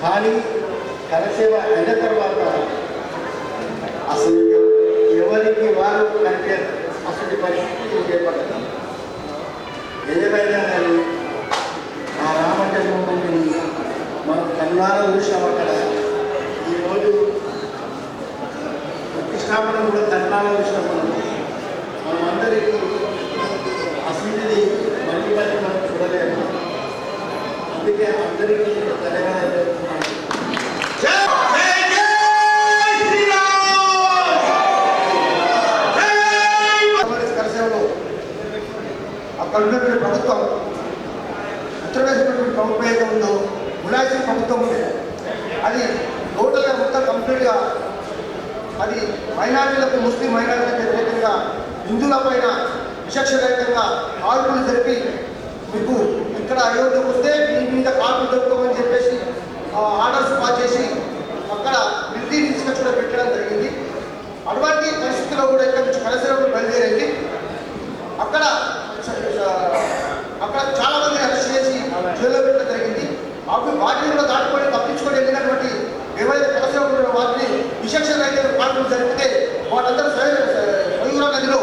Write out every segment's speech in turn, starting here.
కానీ కరసేవ అయిన తర్వాత అసలు ఎవరికి వారు కంటే అసలు పరిస్థితి ఏర్పడతాం. ఏదైనా కానీ ఆ రామ జన్మభూమిని మనం కన్నారా చూసాం. అక్కడ ఈరోజు ప్రతిష్టాపన కూడా కన్నారా చూసినాం. మనం అందరికీ అసలుది మళ్ళీ మనం చూడలేము. అందుకే అందరికీ ధన్యవాదాలు చెప్తున్నాను. అక్కడ ఉన్నటువంటి ప్రభుత్వం ఉత్తరప్రదేశ్ ప్రభుత్వం ఏదైతే ఉందో ములాయం ప్రభుత్వం ఉంది. అది టోటల్గా మొత్తం కంప్లీట్గా అది మైనారిటీలకు ముస్లిం మైనారిటీలకు వ్యతిరేకంగా హిందువుల పైన విచక్షరహితంగా కాల్పులు జరిపి మీకు ఇక్కడ అయోధ్యకు వస్తే మీ మీద కాల్పులు జరుపుకోమని చెప్పేసి ఆర్డర్స్ పాస్ చేసి అక్కడ మిలిటరీ తీసుకొచ్చి కూడా పెట్టడం జరిగింది. అటువంటి పరిస్థితుల్లో కూడా ఇక్కడ నుంచి కలసేవకు బయలుదేరింది. అక్కడ చాలా మంది అరెస్ట్ చేసి జైల్లో పెట్టడం జరిగింది. అప్పుడు వాటిని కూడా దాటుకొని తప్పించుకొని వెళ్ళినటువంటి ఏవైతే కలసేవకులు వాటిని విచక్షరహితంగా కాల్పులు జరిపితే వాళ్ళందరూ స్వయంగా నదిలో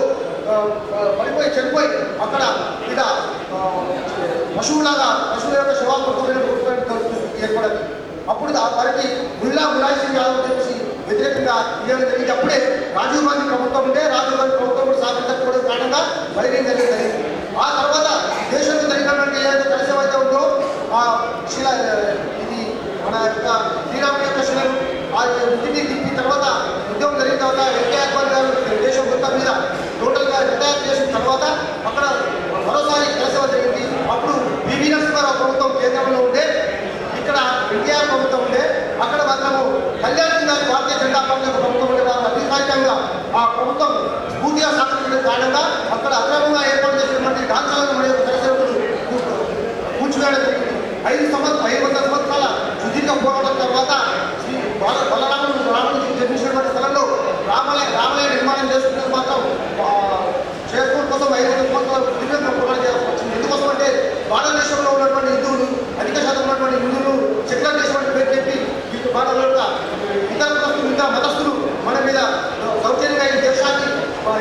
పడిపోయి చనిపోయి అక్కడ ఇలా పశువుల యొక్క శవాలు ఏర్పడింది. అప్పుడు వారికి ములాయం యాదవ్ చెప్పేసి వ్యతిరేకంగా ఇవ్వడం జరిగింది. అప్పుడే రాజీవ్ గాంధీ ప్రభుత్వం ఉంటే రాజీవ్ గాంధీ ప్రభుత్వం కూడా సాధించకపోవడం కారణంగా బలిగేం జరిగింది. ఆ తర్వాత దేశంలో జరిగినటువంటి ఏదైతే కలసేవ అయితే ఉందో శిల ఇది మన యొక్క శ్రీరాముల యొక్క శిలను ఆ ఇంటిని తిప్పి తర్వాత ఉద్యమం జరిగిన తర్వాత వెంకయ్య గారు దేశం మొత్తం మీద టోటల్గా రిటైర్ చేసిన తర్వాత అక్కడ మరోసారి కలసేవ జరిగింది. అప్పుడు బివి నరసింహారావు ప్రభుత్వం కేంద్రంలో ఉండే, ఇక్కడ ఎన్టీఆర్ ప్రభుత్వం ఉండే. అక్కడ మాత్రము కళ్యాణ్ సింగ్ గారి భారతీయ జనతా పార్టీ ప్రభుత్వం ఉండే అధికారికంగా ఆ ప్రభుత్వం పూర్తిగా సాధించిన కారణంగా అక్కడ అక్రమంగా ఏర్పాటు చేసినటువంటి డాన్సాలను మరియు కలసేవకులు కూర్చువేయడం జరిగింది. 500 సంవత్సరాల సుదీర్ఘ పోరాటం తర్వాత రాముడు జన్మించినటువంటి స్థలంలో రామాలయ నిర్మాణం చేసుకునే మాత్రం చేసుకోవడం కోసం 500 సంవత్సరాలు సుదీర్ఘంగా పోరాటం చేయాల్సి వచ్చింది. ఎందుకోసం అంటే భారతదేశంలో ఉన్నటువంటి హిందువులు అధిక శాతం ఉన్నటువంటి హిందువులు సెక్యులర్ దేశం పేరు చెప్పి భారత యొక్క ఇతర మతస్థులు మన మీద సౌజన్యంగా ఈ దేశాన్ని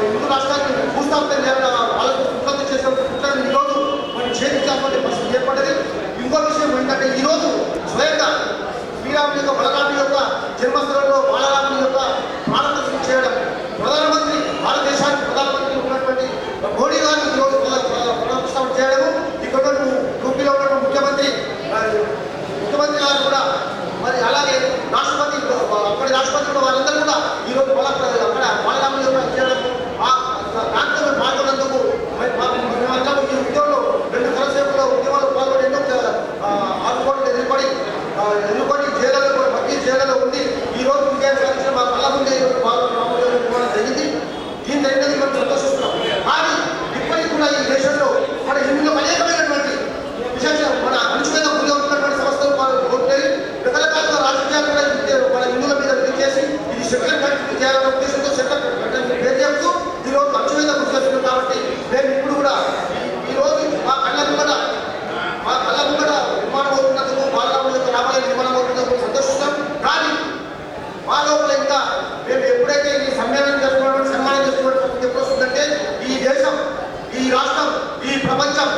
హిందూ రాష్ట్రాన్ని భూస్థాపితం చేయాలని వాళ్ళకు ఉత్పత్తి చేసే కుట్రను ఈరోజు మనం ఛేదించాల్సిన పరిస్థితి ఏర్పడింది. ఇంకో విషయం ఏంటంటే ఈరోజు స్వయంగా శ్రీరాముని యొక్క బలరాముని యొక్క జన్మస్థలంలో బాలరాముని యొక్క ప్రాణప్రతిష్ఠ చేయడం, ప్రధానమంత్రి భారతదేశానికి ప్రధానమంత్రి ఉన్నటువంటి మోడీ గారిని ఈరోజు ప్రాణప్రతిష్ఠ చేయడము, ఇక్కడ యూపీలో ఉన్న ముఖ్యమంత్రి గారు కూడా మరి అలాగే రాష్ట్రపతి అక్కడి రాష్ట్రపతి కూడా వాళ్ళందరూ కూడా ఈరోజు అక్కడ బాలరాముని యొక్క చేయడం ఆ ప్రాంతంలో పాల్గొన్నందుకు మేమందరం ఈ ఉద్యమంలో 2 కలసేవల ఉద్యమాలు పాల్గొని ఎన్నో ఆడుకోవడం ఎదుర్కొని జైలలో ఉంది. ఈ రోజు విజయం సాధించిన మా కళ్ళ ముందే రామోజీ జరిగింది. దీని జరిగినది మనం సంతోషిస్తున్నాం. కానీ ఇప్పటికి కూడా ఈ దేశంలో మన హిందువులకు అనేకమైనటువంటి విశేష మన అనుచితంగా గురి అవుతున్నటువంటి సంస్థలు కోరుతాయి. రకరకాల రాజకీయాలు కూడా మన హిందువుల మీద విధి చేసి ఇది సెక్యులర్ కంట్రీ చేయాలనే ఉద్దేశంతో సెక్యులర్ కంట్రీ పేరు చెప్తూ ఈరోజు అనుచితంగా గురి చేస్తున్నాం. కాబట్టి మేము ఇప్పుడు కూడా ఈరోజు మా కళ్ళ ముంగట నిర్మాణం అవుతున్నందుకు బాలరాముల యొక్క రామాలయ నిర్మాణం అవుతున్నందుకు సంతోషిస్తాం. కానీ మా లోపల ఇంకా మేము ఎప్పుడైతే ఈ సమ్మేళనం చేసుకోవడం సన్మానం చేసుకోవడం ఎప్పుడు వస్తుందంటే ఈ దేశం, ఈ రాష్ట్రం, ఈ ప్రపంచం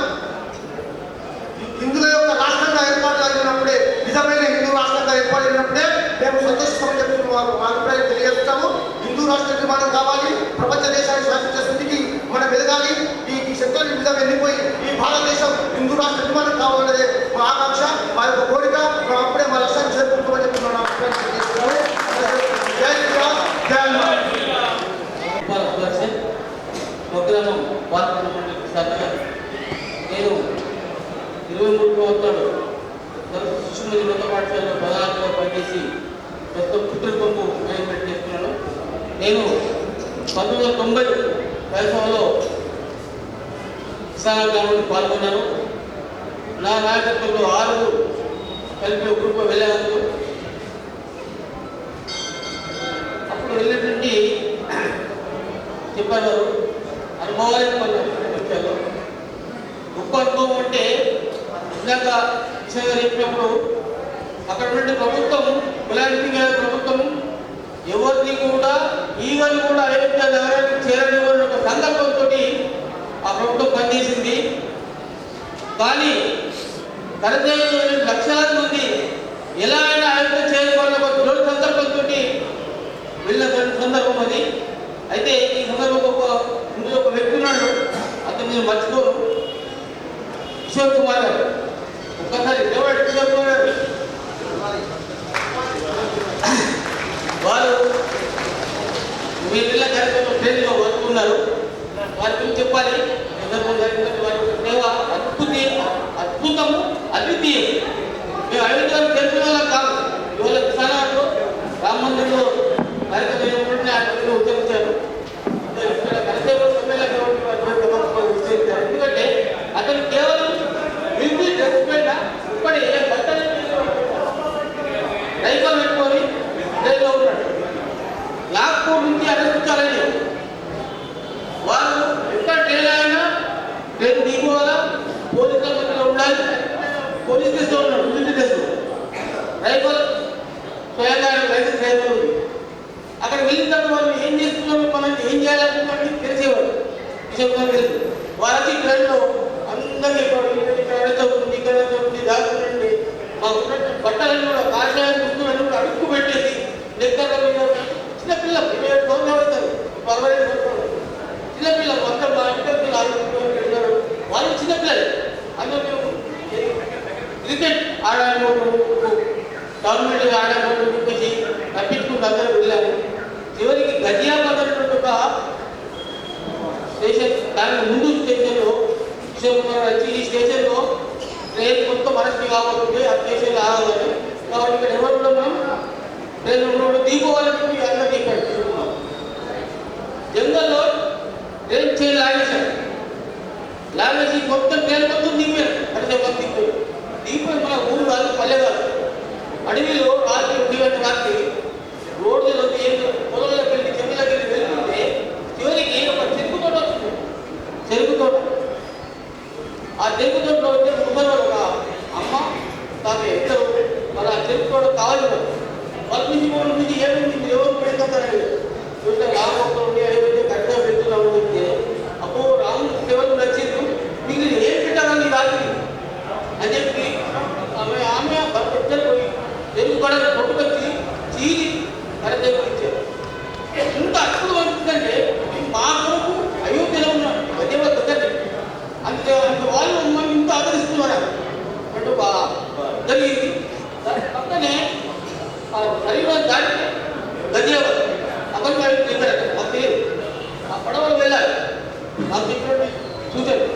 హిందువుల యొక్క రాష్ట్రంగా ఏర్పాటు అయినప్పుడే, నిజమైన హిందూ రాష్ట్రంగా ఏర్పాటైనప్పుడే మేము సంతోషిస్తామని చెప్పి మా అభిప్రాయం తెలియజేస్తాము. హిందూ రాష్ట్ర నిర్మాణం కావాలి, ప్రపంచ దేశాన్ని శాసించే స్థితికి మనం ఎదగాలి. ఈ సెక్టర్ నిజం వెళ్ళిపోయి ఈ భారతదేశం హిందూ రాష్ట్ర నిర్మాణం కావాలనేది మా ఆకాంక్ష, మా యొక్క కోరిక. అప్పుడే మా లక్ష్యాన్ని చేరుకుంటామని చెప్పి మనం అభిప్రాయం తెలియజేస్తున్నాము. జై శ్రీరామ్, జై నేను 23 సంవత్సరాలు శిశువుల ఉన్నత పాఠశాలలో ప్రధానంగా పనిచేసి ప్రస్తుతం పుట్టినకొంపు మేనేజ్మెంట్ చేస్తున్నాను. నేను 1990 వేసవిలో విశాఖలో పాల్గొన్నాను. నా నాయకత్వంలో 6 కలిపి గ్రూప్ వెళ్ళేందుకు అప్పుడు వెళ్ళినటువంటి చెప్పారు అనుభవాలు వచ్చారు. గొప్ప అనుభవం అంటే ఇందాక విషయంగా చెప్పినప్పుడు అక్కడ ఉన్న ప్రభుత్వం కులానికి ప్రభుత్వం ఎవరిని కూడా ఈగలు కూడా అయోధ్య నగరానికి చేరనివ్వని ఒక సంకల్పంతో ఆ ప్రభుత్వం పనిచేసింది. కానీ లక్షలాది మంది ఎలా అయినా అయోధ్య చేరుకోవాలని ఒక దృఢ సంకల్పంతో వెళ్ళిన సందర్భం అది. అయితే ఈ సందర్భంలో ఇందులో ఒక వ్యక్తి ఉన్నాడు, అతను నేను మర్చిపోను, కిషోర్ కుమార్ గారు. ఒక్కసారి ఎవరు కిషోర్ కుమార్ గారు? వారు వీళ్ళ కార్యక్రమం ట్రైన్లో వస్తున్నారు. వారి గురించి చెప్పాలి. వారి సేవ అద్భుతము, అద్వితీయం. మేము అయోధ్యలో తెలిసిన వాళ్ళం కాదు. ఇవాళ విశాఖలో రామ మందిరంలో కార్యక్రమం ఉద్యమించారు. ఎందుకంటే అతను కేవలం మిలిటరీ డ్రెస్ పైన ఇప్పటి రైఫల్ పెట్టుకొని జైల్లో ఉన్నాడు. నాగ్పూర్ నుంచి అరెస్టించాలని వారు ఎక్కడ ట్రైన్ అయినా ట్రైన్ దిగువాలా, పోలీసుల మధ్యలో ఉండాలి. పోలీస్ డ్రెస్లో ఉన్నాడు, మిలిటరీ డ్రెస్, రైఫల్ స్వయంగా లైసెన్స్ రైఫల్ ఉంది. అక్కడ వెళ్ళిన తర్వాత వాళ్ళు ఏం చేస్తున్నారో మనం ఏం చేయాలనుకున్నది తెలిసేవారు. విషయం తెలుసు. వారికి ట్రైన్లో అందరికీ ఇక్కడ దాచుకుండి మాకు బట్టలను కూడా కాషాయం దుస్తులను కూడా అడుక్కు పెట్టేసి లెక్కల చిన్నపిల్ల 27 సంవత్సరాలు అవుతారు, 45 సంవత్సరాలు చిన్నపిల్ల మొత్తం మా ఇంటి ఆడుకుంటున్నారు. వాళ్ళు చిన్నపిల్లలు. అందులో మేము క్రికెట్ ఆడాలనుకుంటూ గవర్నమెంట్ ఆడాలనుకుంటూ చెప్పేసి తప్పించుకుంటూ అందరూ వెళ్ళాము. చివరికి గజియాబాద్ అనేటువంటి ఒక స్టేషన్, దాని ముందు స్టేషన్లో కిషోర్ కుమార్ వచ్చి ఈ స్టేషన్లో ట్రైన్ మొత్తం అరెస్ట్ కావాలంటే ఆ స్టేషన్లో ఆగాలని, కాబట్టి ఇక్కడ ఎవరు కూడా మనం ట్రైన్ దిగిపోవాలని అందరూ దిగాడు. జంగల్లో ట్రైన్ చేయి లాగేసి మొత్తం ట్రైన్ మొత్తం దిగిపోయారు. దిగిపోయి మన ఊరు కాదు, పల్లె కాదు, అడవిలో రాత్రి 1 గంట రాత్రి రోడ్లలో పొలంలోకి వెళ్ళి చెరువులోకి వెళ్ళి వెళ్తుంటే చివరికి ఒక చెరుకు తోట వస్తుంది. చెరుకు తోట, ఆ చెరుకు తోటలో వచ్చే ముగ్గురు ఒక అమ్మ తాను ఇద్దరు మన చెరుకు తోట కావాలి. వాళ్ళ నుంచి ఏమైంది ఎవరు పెడతారని చూస్తే రామొక్కలు ఉండి ఏదైతే కరెక్ట్గా పెడుతున్నామని చెప్తే అప్పుడు రాము ఎవరు నచ్చింది, మీకు ఏం పెట్టాలని రాత్రి అని చెప్పి ఆమె ఇద్దరు పోయి చెరుకు కూడా కొట్టుకొచ్చి చీరి కరెక్ట్గా ఇచ్చారు. ఇంత అద్భుతం అనిపిస్తుందంటే మా కొరకు అయోధ్యలో ఉన్నాడు గజవ దగ్గర అంతే వాళ్ళు మమ్మల్ని ఇంత ఆదరిస్తున్నారు అంటూ జరిగింది. పక్కనే శరీరం దాటి గజవ అక్కడ మాకు తెలియదు. ఆ పడవలు వెళ్ళాలి, మాకు చెప్పినట్టు చూశారు.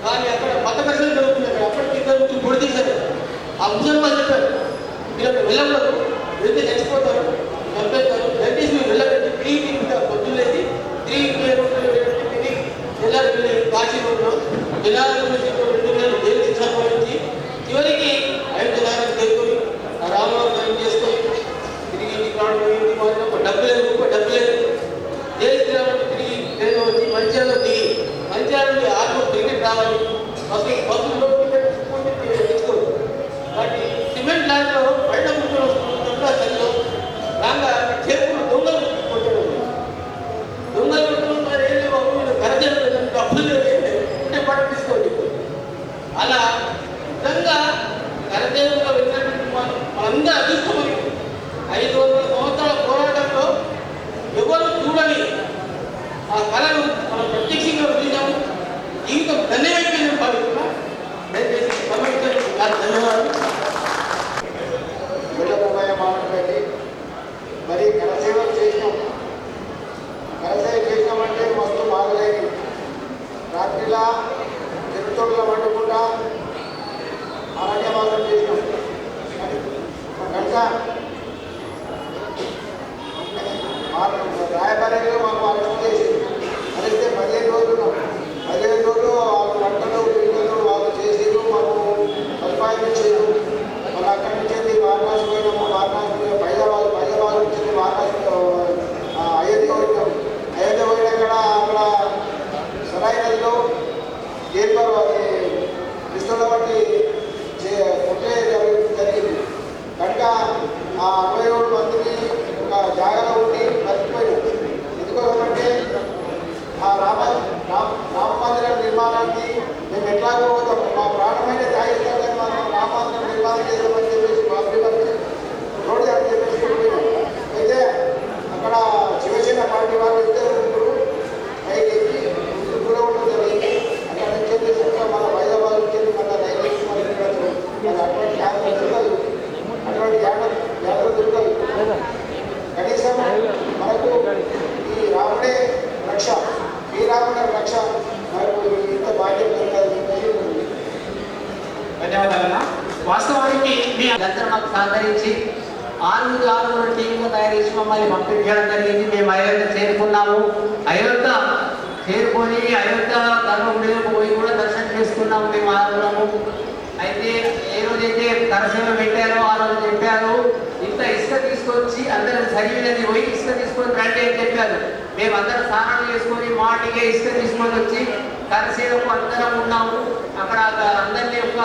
కానీ అక్కడ మత ఘర్షణ జరుగుతుంది. అప్పటికి ఇద్దరు పొడి తీశారు. ఆ ముసల్మాన్ చెప్పారు, మీరు అక్కడ వెళ్ళకూడదు, వెళ్తే చచ్చిపోతారు, చంపేస్తారు, దయచేసి మీరు వెళ్ళకండి. 3 పొద్దులేసి 3 వెళ్ళాలి. వెళ్ళి కాశీ రోడ్లో జనాలు 2 నెలలు జైలు శిక్ష అనుభవించి చివరికి అయోధ్య నగరం చేరుకొని ఆ రామనాథం చేసుకొని తిరిగి ఇంటికి రావడం ఒక డబ్బు లేదు జైలు తిరగడం. తిరిగి ట్రైన్లో వచ్చి మంచిర్యాలలో దిగి మంచిర్యాల నుండి ఆర్మూర్ టికెట్ రావాలి. బస్సులో టికెట్ తెచ్చుకోరు. కాబట్టి సిమెంట్ ల్యాండ్లో బయట కూర్చొని వస్తున్న చలిలో రాగా చేరుకున్న దొంగలు డబ్బులు ఉంటే పట్టు తీసుకోండి. అలా నిజంగా కరదేవుగా వెళ్ళినటువంటి మనందరూ అదృష్టమని 500 సంవత్సరాల పోరాటంలో ఎవరు చూడని ఆ కళను మనం ప్రత్యక్షంగా చూసాము. జీవితం ధన్యమైపోయింది భావిస్తున్నా. దయచేసి ధన్యవాదాలు. మరి కరసేవ చేసినామంటే మస్తు బాగలేదు. రాత్రిలా చెరుతోటలో వండుకుంటా సంక్రాంతి మేము ఎట్లాగో పోతాం, మా ప్రాణమైన త్యాగిస్తామని మనం రామాంతరం నిర్మాణం చేద్దామని చెప్పేసి రోడ్డు అని చెప్పేసి పోయినాం. అయితే అక్కడ శివసేన పార్టీ వాళ్ళు ఇద్దరు ముగ్గురు పైకి ఎక్కి ముందు కూడా ఉండడం జరిగింది. అక్కడ నుంచి చెప్పేసి మన హైదరాబాద్ నుంచి మన రైల్వే మరి అటువంటి యాత్ర దొరకదు, అటువంటి యాత్ర దొరకదు. కనీసం మనకు ఈ రాముడే రక్ష, శ్రీరాముడే రక్ష, మనకు ఇంత బాధ్యత దొరకదు. ధన్యవాదాలన్నా. వాస్తవానికి మీ అందరూ మాకు సహకరించి 6 టీంలు తయారు చేసి మమ్మల్ని పంపించడం జరిగింది. మేము అయోధ్య చేరుకున్నాము. అయోధ్య చేరుకొని అయోధ్య ధర్మగుడిలోకి పోయి కూడా దర్శనం చేసుకున్నాము మేము ఆరుగురము. అయితే ఏ రోజైతే కరసేవ పెట్టారో ఆ రోజు చెప్పారు, ఇంత ఇసుక తీసుకొచ్చి అందరం సరివినది పోయి ఇసుక తీసుకొని రండి అని చెప్పారు. మేము అందరం స్నానం చేసుకొని మాటిగా ఇసుక తీసుకొని వచ్చి కరసేవకు అందరం ఉన్నాము. అక్కడ అందరినీ ఒక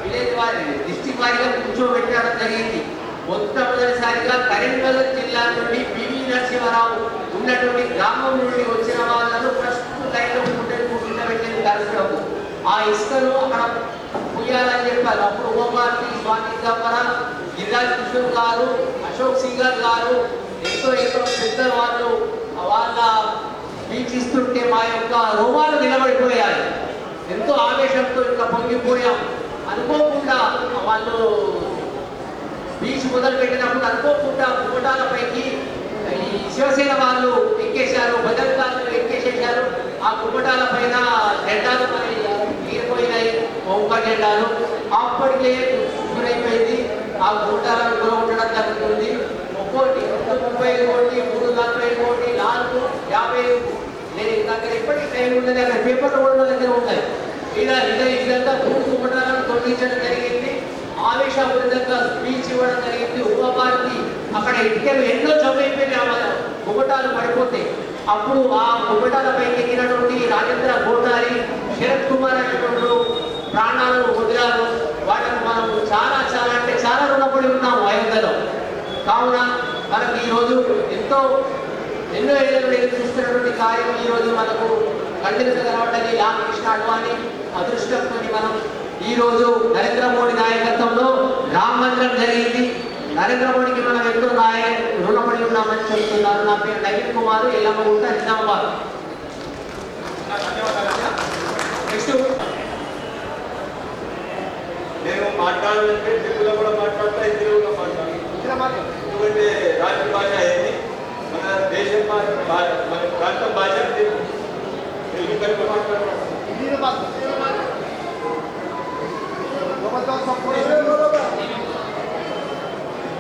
విలేజ్ వారి డిస్టిక్ వారిగా కూర్చోబెట్టడం జరిగింది. మొట్టమొదటిసారిగా కరీంనగర్ జిల్లా నుండి పివి నరసింహారావు ఉన్నటువంటి గ్రామం నుండి వచ్చిన వాళ్ళను ఫస్ట్ లైన్లో కూర్చుండబెట్టింది కరసేవకు. ఆ ఇసుకను అక్కడ పుయ్యాలని చెప్పారు. అప్పుడు ఓమార్తి స్వామి గంపర, గిరిరాజ్ కిషోర్ గారు, అశోక్ సింగర్ గారు ఎంతో పెద్ద వాళ్ళు వాళ్ళ స్పీచ్ ఇస్తుంటే మా యొక్క రోమాలు నిలబడిపోయాయి. ఎంతో ఆవేశంతో ఇంకా పొంగిపోయాం. అనుకోకుండా వాళ్ళు స్పీచ్ మొదలు పెట్టినప్పుడు అనుకోకుండా కుమ్మటాలపైకి ఈ శివసేన వాళ్ళు ఎక్కేశారు, భద్రకాలు ఎక్కేసేశారు. ఆ కుమ్మటాల పైన జెండాలు ఎగిరిపోయినాయి, ఒక్క జెండాలు. అప్పటికే గురైపోయింది. ఆ కుమ్మటాలను గుర ఉండడం జరుగుతుంది. ఒక్కోటి 35 కోటి, 340 కోటి, 4, 50. నేను దగ్గర ఎప్పటికీ టైం ఉన్నది, అక్కడ పేపర్లు కూడా దగ్గర ఉంటాయి. ఇదంతా 3 కుమ్మటాలను తొలగించడం జరిగింది. ఆవేశపూరితంగా స్పీచ్ ఇవ్వడం జరిగింది. ఉపభారతి అక్కడ ఇటుకలు ఎన్నో చదువుపోయినాయి, కుమ్మటాలు పడిపోతే. అప్పుడు ఆ కుమ్మటాల పైకి ఎక్కినటువంటి రాజేంద్ర గోటారి, శరత్ కుమార్ అనేటువంటి ప్రాణాలను వదిలారు. వాళ్ళకు మనం చాలా చాలా అంటే చాలా రుణపడి ఉన్నాము అయోధ్యలో. కావున మనకు ఈరోజు ఎన్నో ఏళ్ళ నుండి చూస్తున్నటువంటి కార్యం ఈరోజు మనకు కంటిన్యూస్ కనబడ్డది. రామకృష్ణ అడ్వాణి అదృష్టంతో మనం ఈరోజు నరేంద్ర మోడీ నాయకత్వంలో రామ మందిరం జరిగింది. నరేంద్ర మోడీకి మనం ఎంతో రుణపడి ఉన్నామని చెప్తున్నారు. నా పేరు నవీన్ కుమార్, ఎల్లమ్మగుంట, నిజామాబాద్. నేను మాట్లాడాలంటే తెలుగులో కూడా మాట్లాడతా, హిందీలో కూడా మాట్లాడతాను. ఎందుకంటే రాష్ట్ర భాష ఏంటి, మన దేశం మన ప్రాంతం భాష తెలుగు. తెలుగు కలిపి మాట్లాడతాం.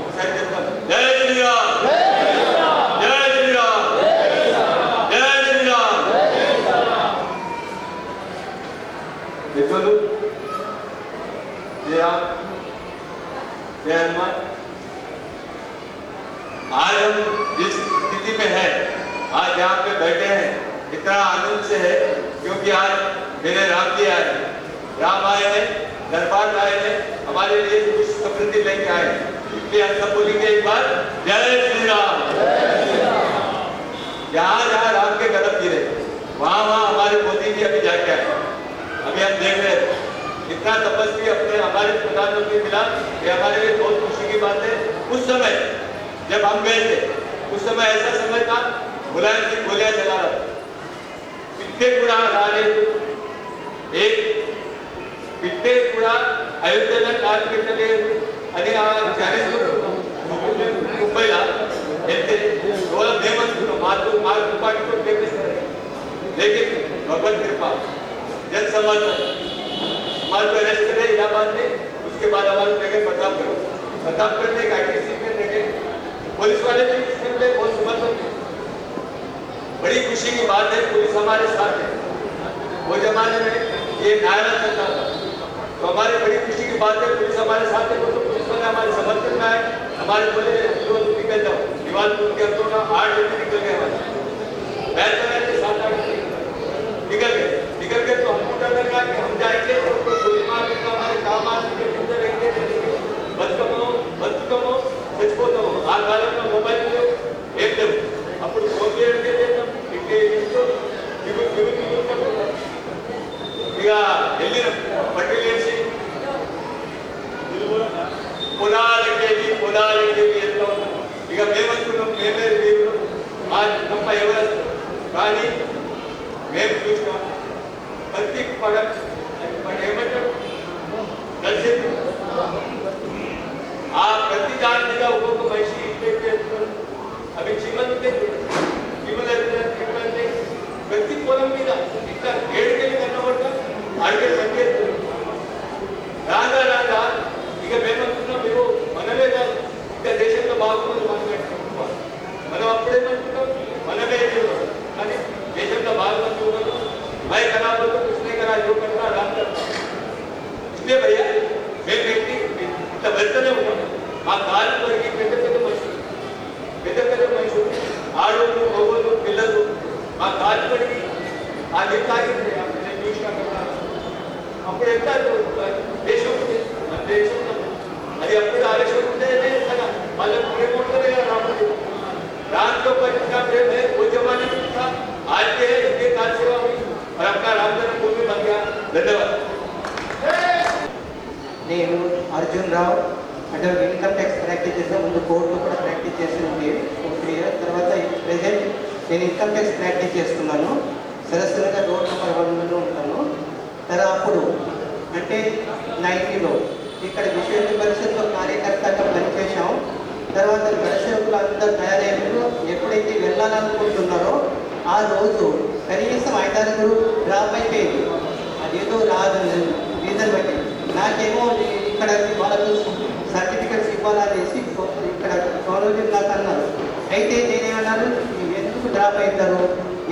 ఒకసారి చెప్తాను. జై శ్రీరామ్, జై శ్రీరామ్, జై శ్రీరామ్. మిత్రులు, जय राम, जय हनुमान। आज हम जिस स्थिति में हैं, आज यहाँ पे बैठे हैं, इतना आनंद से है क्योंकि आज मेरे राम जी आए, राम आए हैं, दरबार आए हैं, हमारे लिए कुछ समृद्धि लेके आए हैं। इसलिए हम सब बोलेंगे एक बार जय श्री राम। जहाँ जहाँ राम के कदम गिरे वहाँ वहाँ हमारे मोदी जी अभी जाके आए। अभी हम देख रहे हैं इतना तपस्वी अपने हमारे प्रधानमंत्री मिला, ये हमारे लिए बहुत खुशी की बात है। उस समय जब हम गए थे, उस समय ऐसा समय था मुलायम सिंह गोलियां चला रहा था, पिट्टे कूड़ा ला रहे, एक पिट्टे कूड़ा अयोध्या में काल के चले आणि 40 मुंबईला येते डोळा बेमत मार पाठी को फेकले, लेकिन भगवत कृपा जन समर्थन हमारे को अरेस्ट करे इलाहाबाद में। उसके बाद हमारे जगह प्रतापगढ़ में एक ITC में देखे पुलिस वाले भी इसमें बहुत समर्थन। बड़ी खुशी की बात है, पुलिस हमारे साथ है। वो जमाने में ये नायरा चलता था, तो हमारी बड़ी खुशी की बात है, पुलिस हमारे साथ है। तो पुलिस वाले हमारे समर्थन में आए, हमारे बोले निकल जाओ, दीवार के अंदर 8 बजे निकल गए, हमारे बैठ कर 7-8 निकल गए। तो हमको डर लगा कि हम जाएंगे तो गोली मार के हमारे काम आने के रहेंगे, बच कमो सच को तो आ कालम में मोबाइल में एकदम अपन फोन के ఇక వెళ్ళిన పట్టిలు వేసి పొలాలకి వెళ్తా ఉన్నాం. ఇక మేమనుకున్నాం మేమే దేవుడు మా తప్ప ఎవరు కానీ మేము చూసినాం ప్రతి ఏమంటారు కలిసి ఆ ప్రతి దానిగా ఒక్కొక్క మనిషి చేస్తున్నారు. అవి చీమలు ప్రతి పొలం మీద ఇంకా 7 కేజీ కన్నబడ్డా అడిగేది సంకేస్తుంది. రాగా రాగా ఇక మేమనుకున్నాం మేము మనమే కాదు ఇంకా దేశంలో బాగుంది మనం అప్పుడేమనుకున్నాం మనమే కానీ దేశంలో బాగుంది ఉన్నారు. మై ఖరాబ్ కృష్ణ కరా యో కన్నా రామ్ ఇదే భయ్యా మేము పెట్టి ఇట్లా వెళ్తూనే ఉన్నాం. మా కాలు వరకు పెద్ద పెద్ద మనుషులు ఆడోళ్ళు మగోళ్ళు పిల్లలు మా కాలు పడికి ఆ నీళ్ళు తాగింది. నేను చూసినా అప్పుడు ఎంత దేశం మన దేశం అది అప్పుడు ఆలస్యం ఉంటేనే వాళ్ళకి ప్రేమవుతుంది రాబోతుంది. దాంట్లో పట్టిన ప్రేమే ఉద్యమాన్ని आज के इनके काल सेवा हुई और अपना रामचंद्र भूमि बन गया. धन्यवाद. నేను అర్జున్ రావు అంటే ఇన్కమ్ ట్యాక్స్ ప్రాక్టీస్ చేసిన ముందు కోర్టులో కూడా ప్రాక్టీస్ చేసింది 3 ఇయర్స్. తర్వాత ప్రెజెంట్ నేను ఇన్కమ్ ట్యాక్స్ ప్రాక్టీస్ చేస్తున్నాను. సరస్వతిగా రోడ్ నెంబర్ 1లో ఉంటాను. తర్వాత అప్పుడు అంటే 90లో ఇక్కడ విశ్వ పరిషత్లో కార్యకర్తగా పనిచేసాం. తర్వాత గడసేవకులు అందరూ తయారయ్యారు. ఎప్పుడైతే వెళ్ళాలనుకుంటున్నారో ఆ రోజు కనీసం 5-6 డ్రాప్ అయిపోయింది. అదేదో రాదు రీజన్ బట్టి నాకేమో ఇక్కడ వాళ్ళకు సర్టిఫికెట్స్ ఇవ్వాలనేసి ఇక్కడ గౌరవం నాకు అన్నారు. అయితే నేనేమన్నాను ఎందుకు డ్రాప్ అవుతారు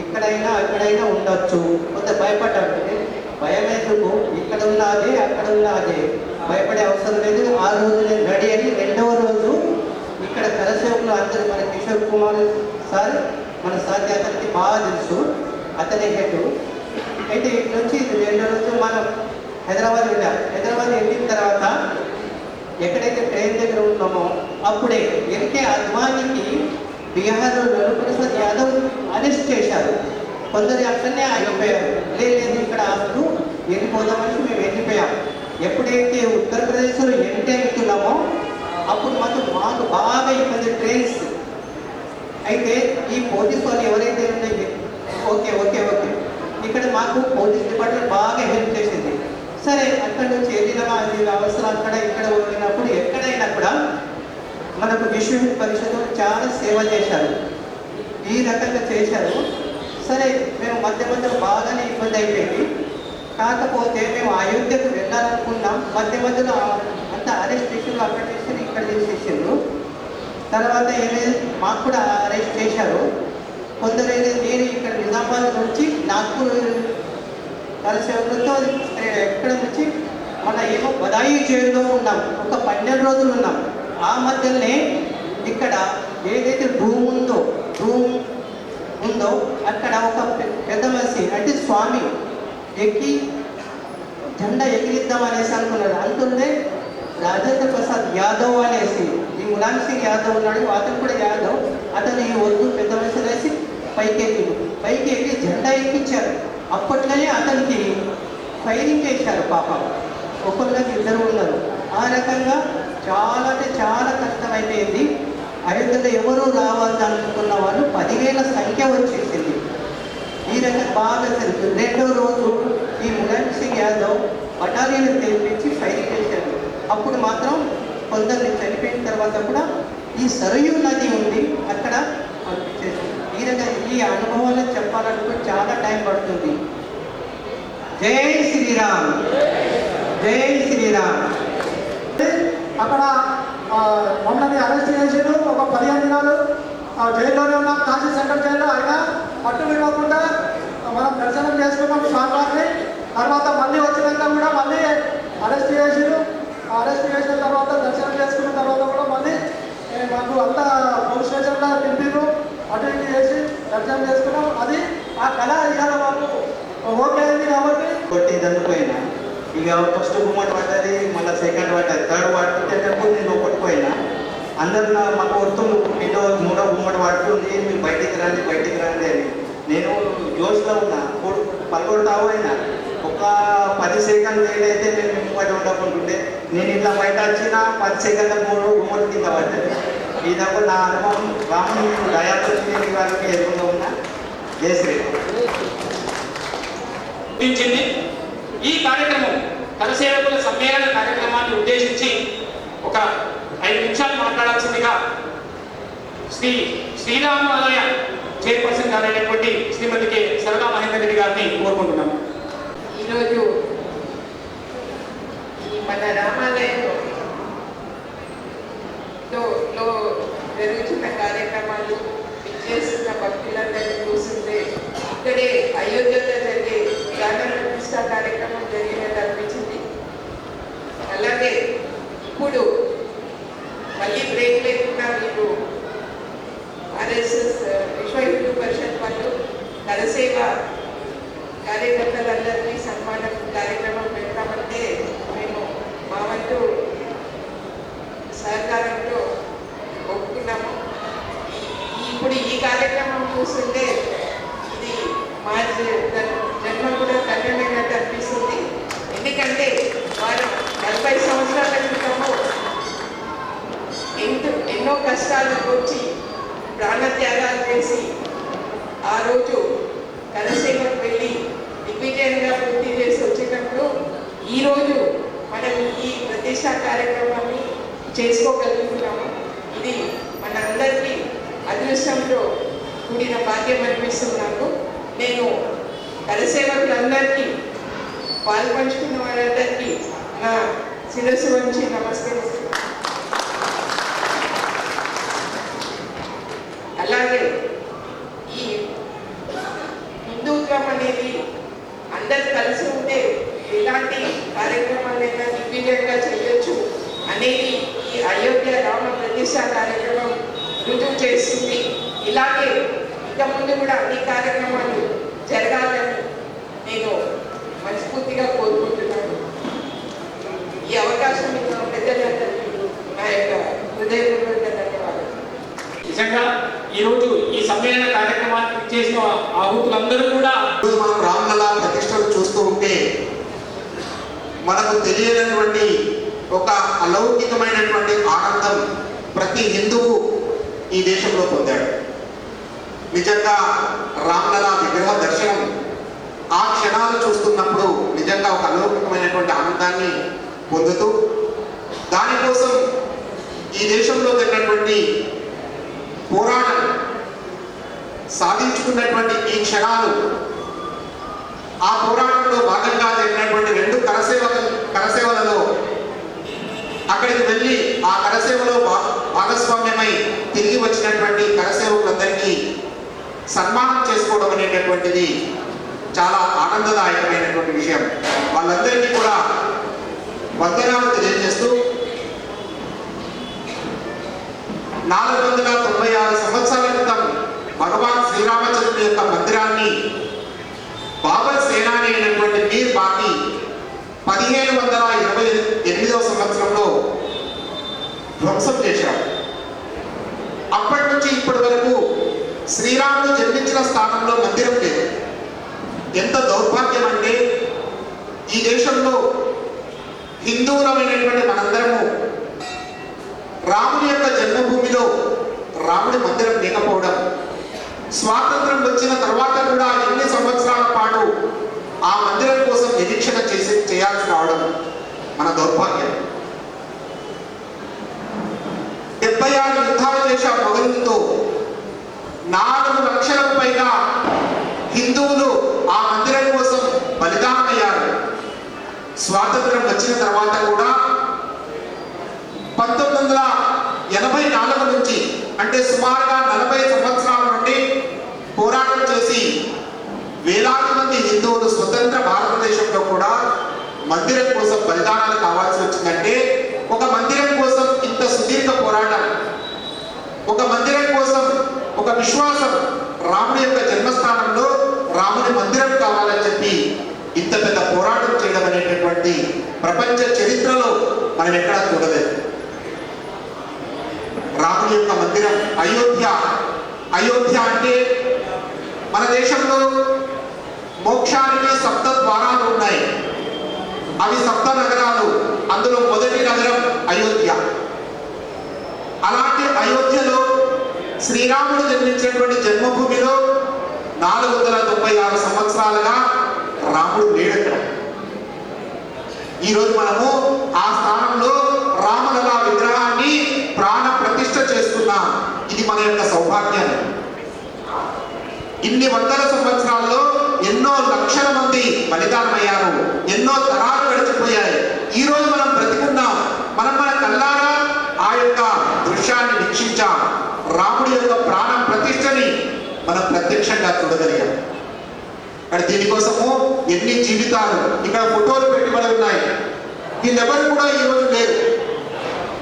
ఎక్కడైనా ఉండొచ్చు కొంత భయపడ్డాడు. భయం ఎందుకు ఇక్కడ ఉన్న అదే అక్కడ ఉన్న అదే భయపడే అవసరం లేదు. ఆ రోజు నేను రెడీ అని 2వ రోజు ఇక్కడ కరసేవకులు అందరూ మన కిషోర్ కుమార్ సార్ మన సాధ్య అతనికి బాగా తెలుసు అతని హెడ్. అయితే ఇటు నుంచి 2వ రోజు మనం హైదరాబాద్ వెళ్ళాం. హైదరాబాద్ వెళ్ళిన తర్వాత ఎక్కడైతే ట్రైన్ దగ్గర ఉన్నామో అప్పుడే ఎన్కే అద్వానీకి బీహార్లో లాలూ ప్రసాద్ యాదవ్ అరెస్ట్ చేశారు. కొందరు అక్కడనే ఆగిపోయారు. లేదు ఇక్కడ అప్పుడు వెళ్ళిపోదామని మేము వెళ్ళిపోయాం. ఎప్పుడైతే ఉత్తరప్రదేశ్లో ఎంటే ఎక్కుతున్నామో అప్పుడు మాకు బాగా ఇబ్బంది ట్రైన్స్. అయితే ఈ పోలీస్ వాళ్ళు ఎవరైతే ఉన్నాయి ఓకే ఇక్కడ మాకు పోలీస్ డిపార్ట్మెంట్ బాగా హెల్ప్ చేసింది. సరే అక్కడ నుంచి వెళ్ళినా అది అవసరం అక్కడ ఇక్కడ వెళ్ళినప్పుడు ఎక్కడైనా కూడా మనకు విశ్వ పరిషత్ చాలా సేవ చేశారు. ఈ రకంగా చేశారు. సరే మేము మధ్య బాగానే ఇబ్బంది అయిపోయింది. కాకపోతే మేము అయోధ్యకు వెళ్ళాలనుకున్నాం. మధ్యలో అంత అరెస్ట్ చేసారు, అక్కడ చేసారు, ఇక్కడ చేసేసారు. తర్వాత ఏమైంది మాకు కూడా అరెస్ట్ చేశారు. కొందరు నేను ఇక్కడ నిజామాబాద్ నుంచి నాగ్పూర్ కరసేవకులతో ఎక్కడ నుంచి మన ఏమో బదాయి జైల్లో ఉన్నాం. ఒక 12 రోజులు ఉన్నాం. ఆ మధ్యలోనే ఇక్కడ ఏదైతే రూమ్ ఉందో అక్కడ ఒక పెద్ద మనిషి అంటే స్వామి ఎక్కి జెండా ఎగిరిద్దాం అనేసి అనుకున్నాడు. అంటుండే రాజేంద్ర ప్రసాద్ యాదవ్ అనేసి ఈ ములాయం సింగ్ యాదవ్ ఉన్నాడు. అతను కూడా యాదవ్. అతను ఈ వద్దు పెద్ద మనిషి అనేసి పైకి ఎక్కి జెండా ఎక్కించారు. అప్పట్లోనే అతనికి ఫైరింగ్ చేశారు. పాపం ఒకళ్ళకి 2 ఉన్నారు. ఆ రకంగా చాలా అంటే చాలా కష్టమైపోయింది. అయోధ్యలో ఎవరు రావాలని అనుకున్న వాళ్ళు 10,000 సంఖ్య వచ్చేసింది. ఈ రకంగా బాగా జరుగుతుంది. 2వ రోజు ఈ ములాయం సింగ్ యాదవ్ బటాలియన్ తెప్పించి ఫైరింగ్ చేశారు. అప్పుడు మాత్రం కొందరిని చనిపోయిన తర్వాత కూడా ఈ సరయూ నది ఉంది అక్కడ పంపించేసింది. ఈ రకంగా ఈ అనుభవాలను చెప్పాలంటే చాలా టైం పడుతుంది. జై శ్రీరామ్, జై శ్రీరామ్. అక్కడ మమ్మల్ని అరెస్ట్ చేసారు. ఒక 15 దినాలు జైల్లోనే ఉన్నాం, కాశీ సెంట్రల్ జైల్లో. అయినా పట్టు విడవకుండా మనం దర్శనం చేసుకున్నాం స్వామివారిని. తర్వాత మళ్ళీ వచ్చినాక కూడా మళ్ళీ అరెస్ట్ చేసారు. అరెస్ట్ చేసిన తర్వాత దర్శనం చేసుకున్న తర్వాత కూడా మళ్ళీ మాకు అంతా పోలీస్ స్టేషన్లో తింపిరు అటు ఇటు చేసి దర్శనం చేసుకున్నాం. అది ఆ కళ ఇవాళ మాకు ఓకే అయింది కాబట్టి కొట్టి దండిపోయినా ఇక ఫస్ట్ గుమ్మటి పడ్డది, మళ్ళీ సెకండ్ పడ్డది, థర్డ్ పడుతుంటేటప్పుడు నేను కొట్టిపోయినా అందరు మాకు కొడుతుంది. మీలో 3వ గుమ్మటి పడుతుంది, మీరు బయటికి రండి అని. నేను జోష్లో ఉన్నా, పలుకొడతావు అయినా ఒక 10 సెకండ్లు లేట్ అయితే నేను ముంగటి ఉండకుంటుండే. నేను ఇట్లా బయట వచ్చిన 10 సెకండ్ల మూడు గుమ్మడి కింద పడ్డది. ఇదప్పుడు నా అనుభవం. రాముని దయాప్రతి వారికి ఎదురుగా ఉన్న జయశ్రీ గుర్తించింది. ఈ కార్యక్రమం కరసేవకుల సమ్మేళన కార్యక్రమాన్ని ఉద్దేశించి ఒక 5 నిమిషాలు మాట్లాడాల్సిందిగా శ్రీరామాలయ చైర్పర్సన్ గారైనటువంటి శ్రీమతి కె సరళా మహేందర్ రెడ్డి గారిని కోరుకుంటున్నాము. ఈరోజు మన రామాలయంలో జరుగుతున్న కార్యక్రమాలు చేస్తున్న భక్తులందరినీ చూస్తుంటే ఇక్కడే అయోధ్యలో జరిగే ప్రాణ ప్రతిష్ఠ కార్యక్రమం జరిగినట్టు అనిపించింది. అలాగే ఇప్పుడు మళ్ళీ బ్రేక్ లేకుండా మీరు ఆర్ఎస్ఎస్ విశ్వ హిందూ పరిషత్ వాళ్ళు కరసేవ కార్యకర్తలందరినీ సన్మానం కార్యక్రమం పెడతామంటే మేము మా వంతు సహకారంతో ఒప్పుకున్నాము. ఇప్పుడు ఈ కార్యక్రమం చూస్తుంటే ఇది మా జన్మ కూడా ధన్యమైనట్టు అనిపిస్తుంది. ఎందుకంటే వారు 40 సంవత్సరాల క్రితము ఎన్నో కష్టాలు వచ్చి ప్రాణత్యాగాలు చేసి ఆ రోజు కరసేవకు వెళ్ళి దిగ్విజయంగా పూర్తి చేసి వచ్చేటప్పుడు ఈరోజు మనం ఈ ప్రతిష్టా కార్యక్రమాన్ని చేసుకోగలుగుతున్నాము. ఇది మన అందరికీ అదృష్టంతో కూడిన భాగ్యం అనిపిస్తున్నాను. నేను కరసేవకులందరికీ పాల్పంచుకున్న వారందరికీ నా శిరస్సు వంచి నమస్కరిస్తున్నాను. అలాగే ఈ హిందుత్వం అనేది అందరు కలిసి ఉంటే ఎలాంటి కార్యక్రమాలైనా దిగ్విజయంగా చేయొచ్చు అనేది ఈ అయోధ్య రామ ప్రతిష్ఠ కార్యక్రమం రుజువు చేస్తుంది. ఇలాగే ఇక ముందు కూడా అన్ని కార్యక్రమాలు జరగాలని నేను మనస్ఫూర్తిగా కోరుకుంటున్నాను. ఈ అవకాశం ఇచ్చిన పెద్దలందరికీ నా యొక్క హృదయపూర్వక ధన్యవాదాలు. నిజంగా ఈరోజు ఈ సమ్మేళన కార్యక్రమానికి చేసిన ఆహుతులందరూ కూడా మనం రామలలా ప్రతిష్టలు చూస్తూ ఉంటే మనకు తెలియనటువంటి ఒక అలౌకికమైనటువంటి ఆనందం ప్రతి హిందువు ఈ దేశంలో పొందాడు. నిజంగా రామలలా విగ్రహ దర్శనం ఆ క్షణాలు చూస్తున్నప్పుడు నిజంగా ఒక అలౌకికమైనటువంటి ఆనందాన్ని పొందుతూ దానికోసం ఈ దేశంలో జరిగినటువంటి పోరాటం సాధించుకున్నటువంటి ఈ క్షణాలు ఆ పోరాటంలో భాగంగా జరిగినటువంటి 2 కరసేవలలో అక్కడికి వెళ్ళి ఆ కరసేవలో భాగస్వామ్యమై తిరిగి వచ్చినటువంటి కరసేవకులందరికీ సన్మానం చేసుకోవడం అనేటటువంటిది చాలా ఆనందదాయకమైనటువంటి విషయం. వాళ్ళందరికీ కూడా వందనాలు తెలియజేస్తూ 496 సంవత్సరాల క్రితం భగవాన్ శ్రీరామచంద్రుని యొక్క మందిరాన్ని బాబర్ సేనాని అయినటువంటి మీర్ బాకి 1728వ సంవత్సరంలో ధ్వంసం చేశాడు. అప్పటి నుంచి ఇప్పటి వరకు శ్రీరాముడు జన్మించిన స్థానంలో మందిరం లేదు. ఎంత దౌర్భాగ్యం అంటే ఈ దేశంలో హిందువులమైనటువంటి మనందరము రాముని యొక్క జన్మభూమిలో రాముడి మందిరం లేకపోవడం, స్వాతంత్రం వచ్చిన తర్వాత కూడా ఎన్ని సంవత్సరాల పాటు ఆ మందిరం కోసం నిరీక్షణ చేయాల్సి రావడం మన దౌర్భాగ్యం. 76 యుద్ధాలు చేసే మొఘలులతో 4 లక్షలకు పైగా హిందువులు ఆ మందిరం కోసం బలిదానమయ్యారు. స్వాతంత్రం వచ్చిన తర్వాత కూడా 1984 నుంచి అంటే సుమారుగా 40 సంవత్సరాల నుండి పోరాటం చేసి వేలాది మంది హిందువులు స్వతంత్ర భారతదేశంలో కూడా మందిరం కోసం బలిదానాలు కావాల్సి వచ్చిందంటే ఒక మందిరం కోసం ఇంత సుదీర్ఘ పోరాటం, ఒక మందిరం కోసం ఒక విశ్వాసం, రాముడి యొక్క జన్మస్థానంలో రాముని మందిరం కావాలని చెప్పి ఇంత పెద్ద పోరాటం చేయడం అనేటటువంటి ప్రపంచ చరిత్రలో మనం ఎక్కడా చూడలేదు. రాముని యొక్క మందిరం అయోధ్య అంటే మన దేశంలో మోక్షానికి 7 ద్వారాలు ఉన్నాయి. అవి 7 నగరాలు. అందులో మొదటి నగరం అయోధ్య. అలాంటి అయోధ్యలో శ్రీరాముడు జన్మించినటువంటి జన్మభూమిలో 496 సంవత్సరాలుగా రాముడు లేడక్కడ. ఈరోజు మనము ఆ స్థానంలో రామలలా విగ్రహాన్ని ప్రాణ ప్రతిష్ఠ చేస్తున్నాం. ఇది మన యొక్క సౌభాగ్యం. ఇన్ని వందల సంవత్సరాల్లో ఎన్నో లక్షల మంది బలిదానమయ్యారు, ఎన్నో తరాలు గడిచిపోయాయి. ఈ రోజు మనం బ్రతికున్నాం. మనం మన కళ్ళారా ఆ యొక్క దృశ్యాన్ని వీక్షించాం. రాముడి యొక్క ప్రాణ ప్రతిష్టని మనం ప్రత్యక్షంగా చూడగలిగాం. కానీ దీనికోసము ఎన్ని జీవితాలు ఇక్కడ ఫోటోలు పెట్టుబడి ఉన్నాయి. వీళ్ళెవరు కూడా ఈ రోజు లేరు.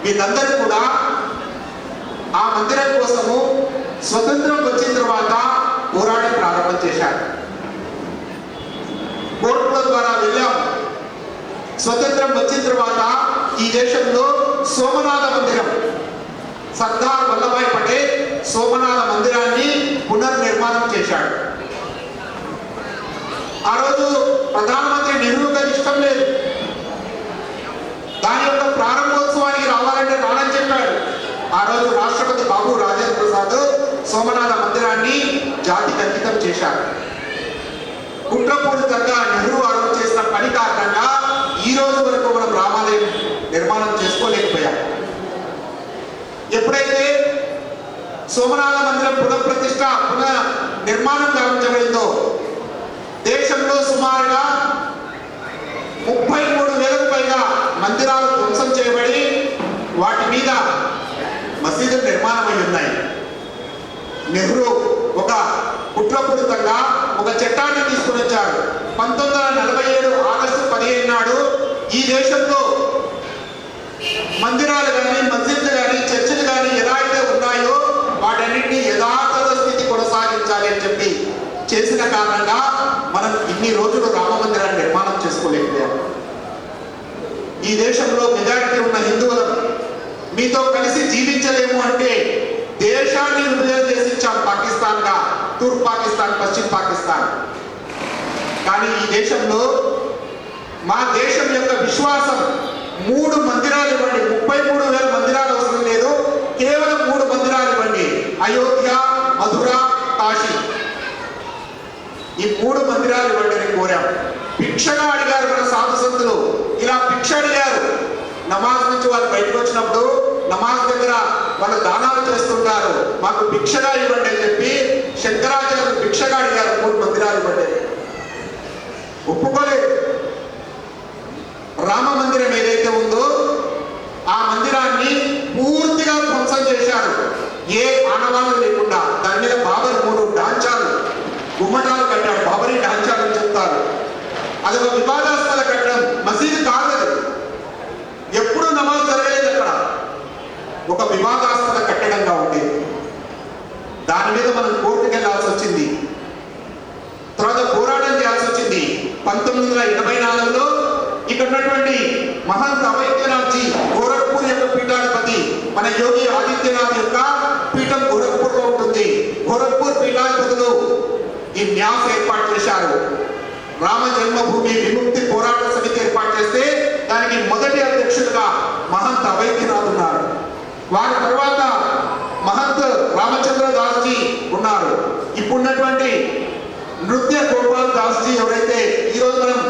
వీళ్ళందరూ కూడా ఆ మందిరం కోసము స్వతంత్రం వచ్చిన తర్వాత పోరాటం ప్రారంభం చేశారు. కోర్టుల ద్వారా వెళ్ళాం. స్వతంత్రం వచ్చిన తర్వాత ఈ దేశంలో సోమనాథ మందిరం, సర్దార్ వల్లభాయ్ పటేల్ సోమనాథ మందిరాన్ని పునర్నిర్మాణం చేశాడు. ఆ రోజు ప్రధానమంత్రి నెహ్రూ గారికి ఇష్టం లేదు. దాని యొక్క ప్రారంభోత్సవానికి రావాలంటే రానని చెప్పాడు. ఆ రోజు రాష్ట్రపతి బాబు రాజేంద్ర ప్రసాద్ సోమనాథ మందిరాన్ని జాతికి అంకితం చేశారు. కుట్రపూరితంగా నెహ్రూ ఆ రోజు చేసిన పని కారణంగా ఈ రోజు వరకు మనం రామాలయం నిర్మాణం చేసుకోలేకపోయాం. ఎప్పుడైతే సోమనాథ మందిరం పునఃప్రతిష్ఠ నిర్మాణం గావించబడిందో దేశంలో సుమారుగా 33,000కు పైగా మందిరాలు ధ్వంసం చేయబడి వాటి మీద మసీదులు నిర్మాణమై ఉన్నాయి. నెహ్రూ ఒక కుట్రపూరితంగా ఒక చట్టాన్ని తీసుకుని వచ్చారు. 1947 ఆగస్టు 15 నాడు ఈ దేశంలో మందిరాలు కానీ, మసీదులు కానీ, చర్చిలు కానీ ఎలా అయితే ఉన్నాయో వాటన్నింటినీ యథాతథ స్థితి కొనసాగించాలి అని చెప్పి చేసిన కారణంగా మనం ఇన్ని రోజులు రామ మందిరాన్ని నిర్మాణం చేసుకోలేకపోయాం. ఈ దేశంలో మెజారిటీ ఉన్న హిందువులు మీతో కలిసి జీవించలేము అంటే దేశాన్ని విభజన చేసి ఇచ్చాం. పాకిస్తాన్గా తూర్పు పాకిస్తాన్, పశ్చిమ పాకిస్తాన్. కానీ ఈ దేశంలో మా దేశం యొక్క విశ్వాసం 3 మందిరాలు ఇవ్వండి. 33,000 మందిరాలు అవసరం లేదు, కేవలం 3 మందిరాలు ఇవ్వండి. అయోధ్య, మధుర, కాశీ. ఈ 3 మందిరాలు ఇవ్వండి అని కోరాం. భిక్షగా అడిగారు మన సాధు సంతులు. ఇలా భిక్ష అడిగారు. నమాజ్ నుంచి వాళ్ళు బయటకు వచ్చినప్పుడు నమాజ్ దగ్గర వాళ్ళు దానాలు చేస్తుంటారు. మాకు భిక్షగా ఇవ్వండి అని చెప్పి శంకరాచార్యులు భిక్షగా అడిగారు. 3 మందిరాలు ఇవ్వండి. ఒప్పుకోలేదు. రామ మందిరం ఏదైతే ఉందో ఆ మందిరాన్ని పూర్తిగా ధ్వంసం చేశారు. ఏ ఆనవాళ్ళు లేకుండా దాని మీద బాబర్ 3 డాంచాలు, గుమ్మటాలు కట్టాడు. బాబరీ డాంచాలు అని చెప్తారు. అది ఒక వివాదాస్పద కట్టడం. మసీదు కాదు అది. ఎప్పుడు నమాజ్ జరగలేదు అక్కడ. ఒక వివాదాస్పద కట్టడంగా ఉండేది. దాని మీద మనం కోర్టుకు వెళ్లాల్సి వచ్చింది. తర్వాత పోరాటం చేయాల్సి వచ్చింది. 1984లో ఇక్కడ ఉన్నటువంటి మహంత్ అవైద్యనాథ్ జీ, గోరఖ్పూర్ యొక్క పీఠాధిపతి, మన యోగి ఆదిత్యనాథ్ యొక్క పీఠం గోరఖ్పూర్ లో ఉంటుంది. గోరఖ్పూర్ పీఠాధిపతులు ఈ న్యాస్ ఏర్పాటు చేశారు. రామ జన్మభూమి విముక్తి పోరాట సమితి ఏర్పాటు చేస్తే దానికి మొదటి అధ్యక్షుడిగా మహంత్ అవైద్యనాథ్ ఉన్నారు. వారి తర్వాత మహంత్ రామచంద్ర దాస్ జీ ఉన్నారు. ఇప్పుడున్నటువంటి నృత్య గోపాల్ దాస్ జీ ఎవరైతే ఈరోజు మనం